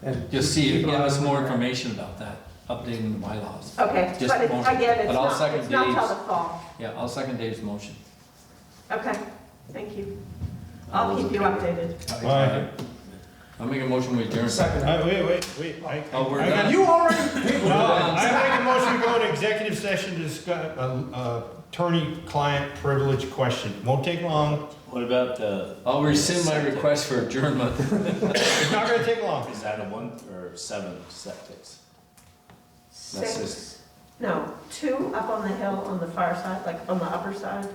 And just see, keep give an eye us on more the grant. information about that, updating the bylaws. Okay, Just but the motion. again, it's But I'll not second till Dave's. the fall. Yeah, I'll second Dave's motion. Okay, thank you. I'll keep you updated. all right. I'll make a motion we adjourn. Second. Wait. Oh, we're I got- done. You already, No, I make a motion to go into executive session to discuss attorney-client privilege question. Won't take long. What about I'll rescind my request for adjournment. It's not gonna take long. is that a 1 or 7 septics? That's 6, no, 2 up on the hill on the far side, like on the upper side,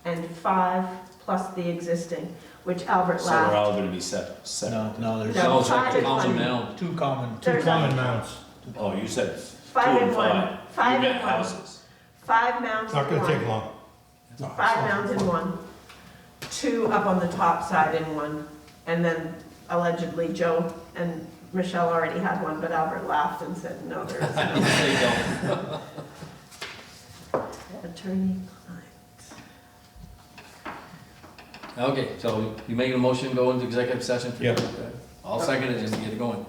and 5 plus the existing, which Albert So they're laughed. all gonna be set. No, there's No, No, it's like 5 a is common one. mound. Two common. Two There's common a- mounts. Oh, you said 2 5 and and 1. 5. 5 You and meant 1. houses. 5 mounts It's not of gonna take one. long. No, it's 5 not. mounds in one, 2 up on the top side in one, and then allegedly Joe and Michelle already had one, but Albert laughed and said, no, there is no. They don't. Attorney client. Okay, so you making a motion, go into executive session? Yep. I'll second it and get it going.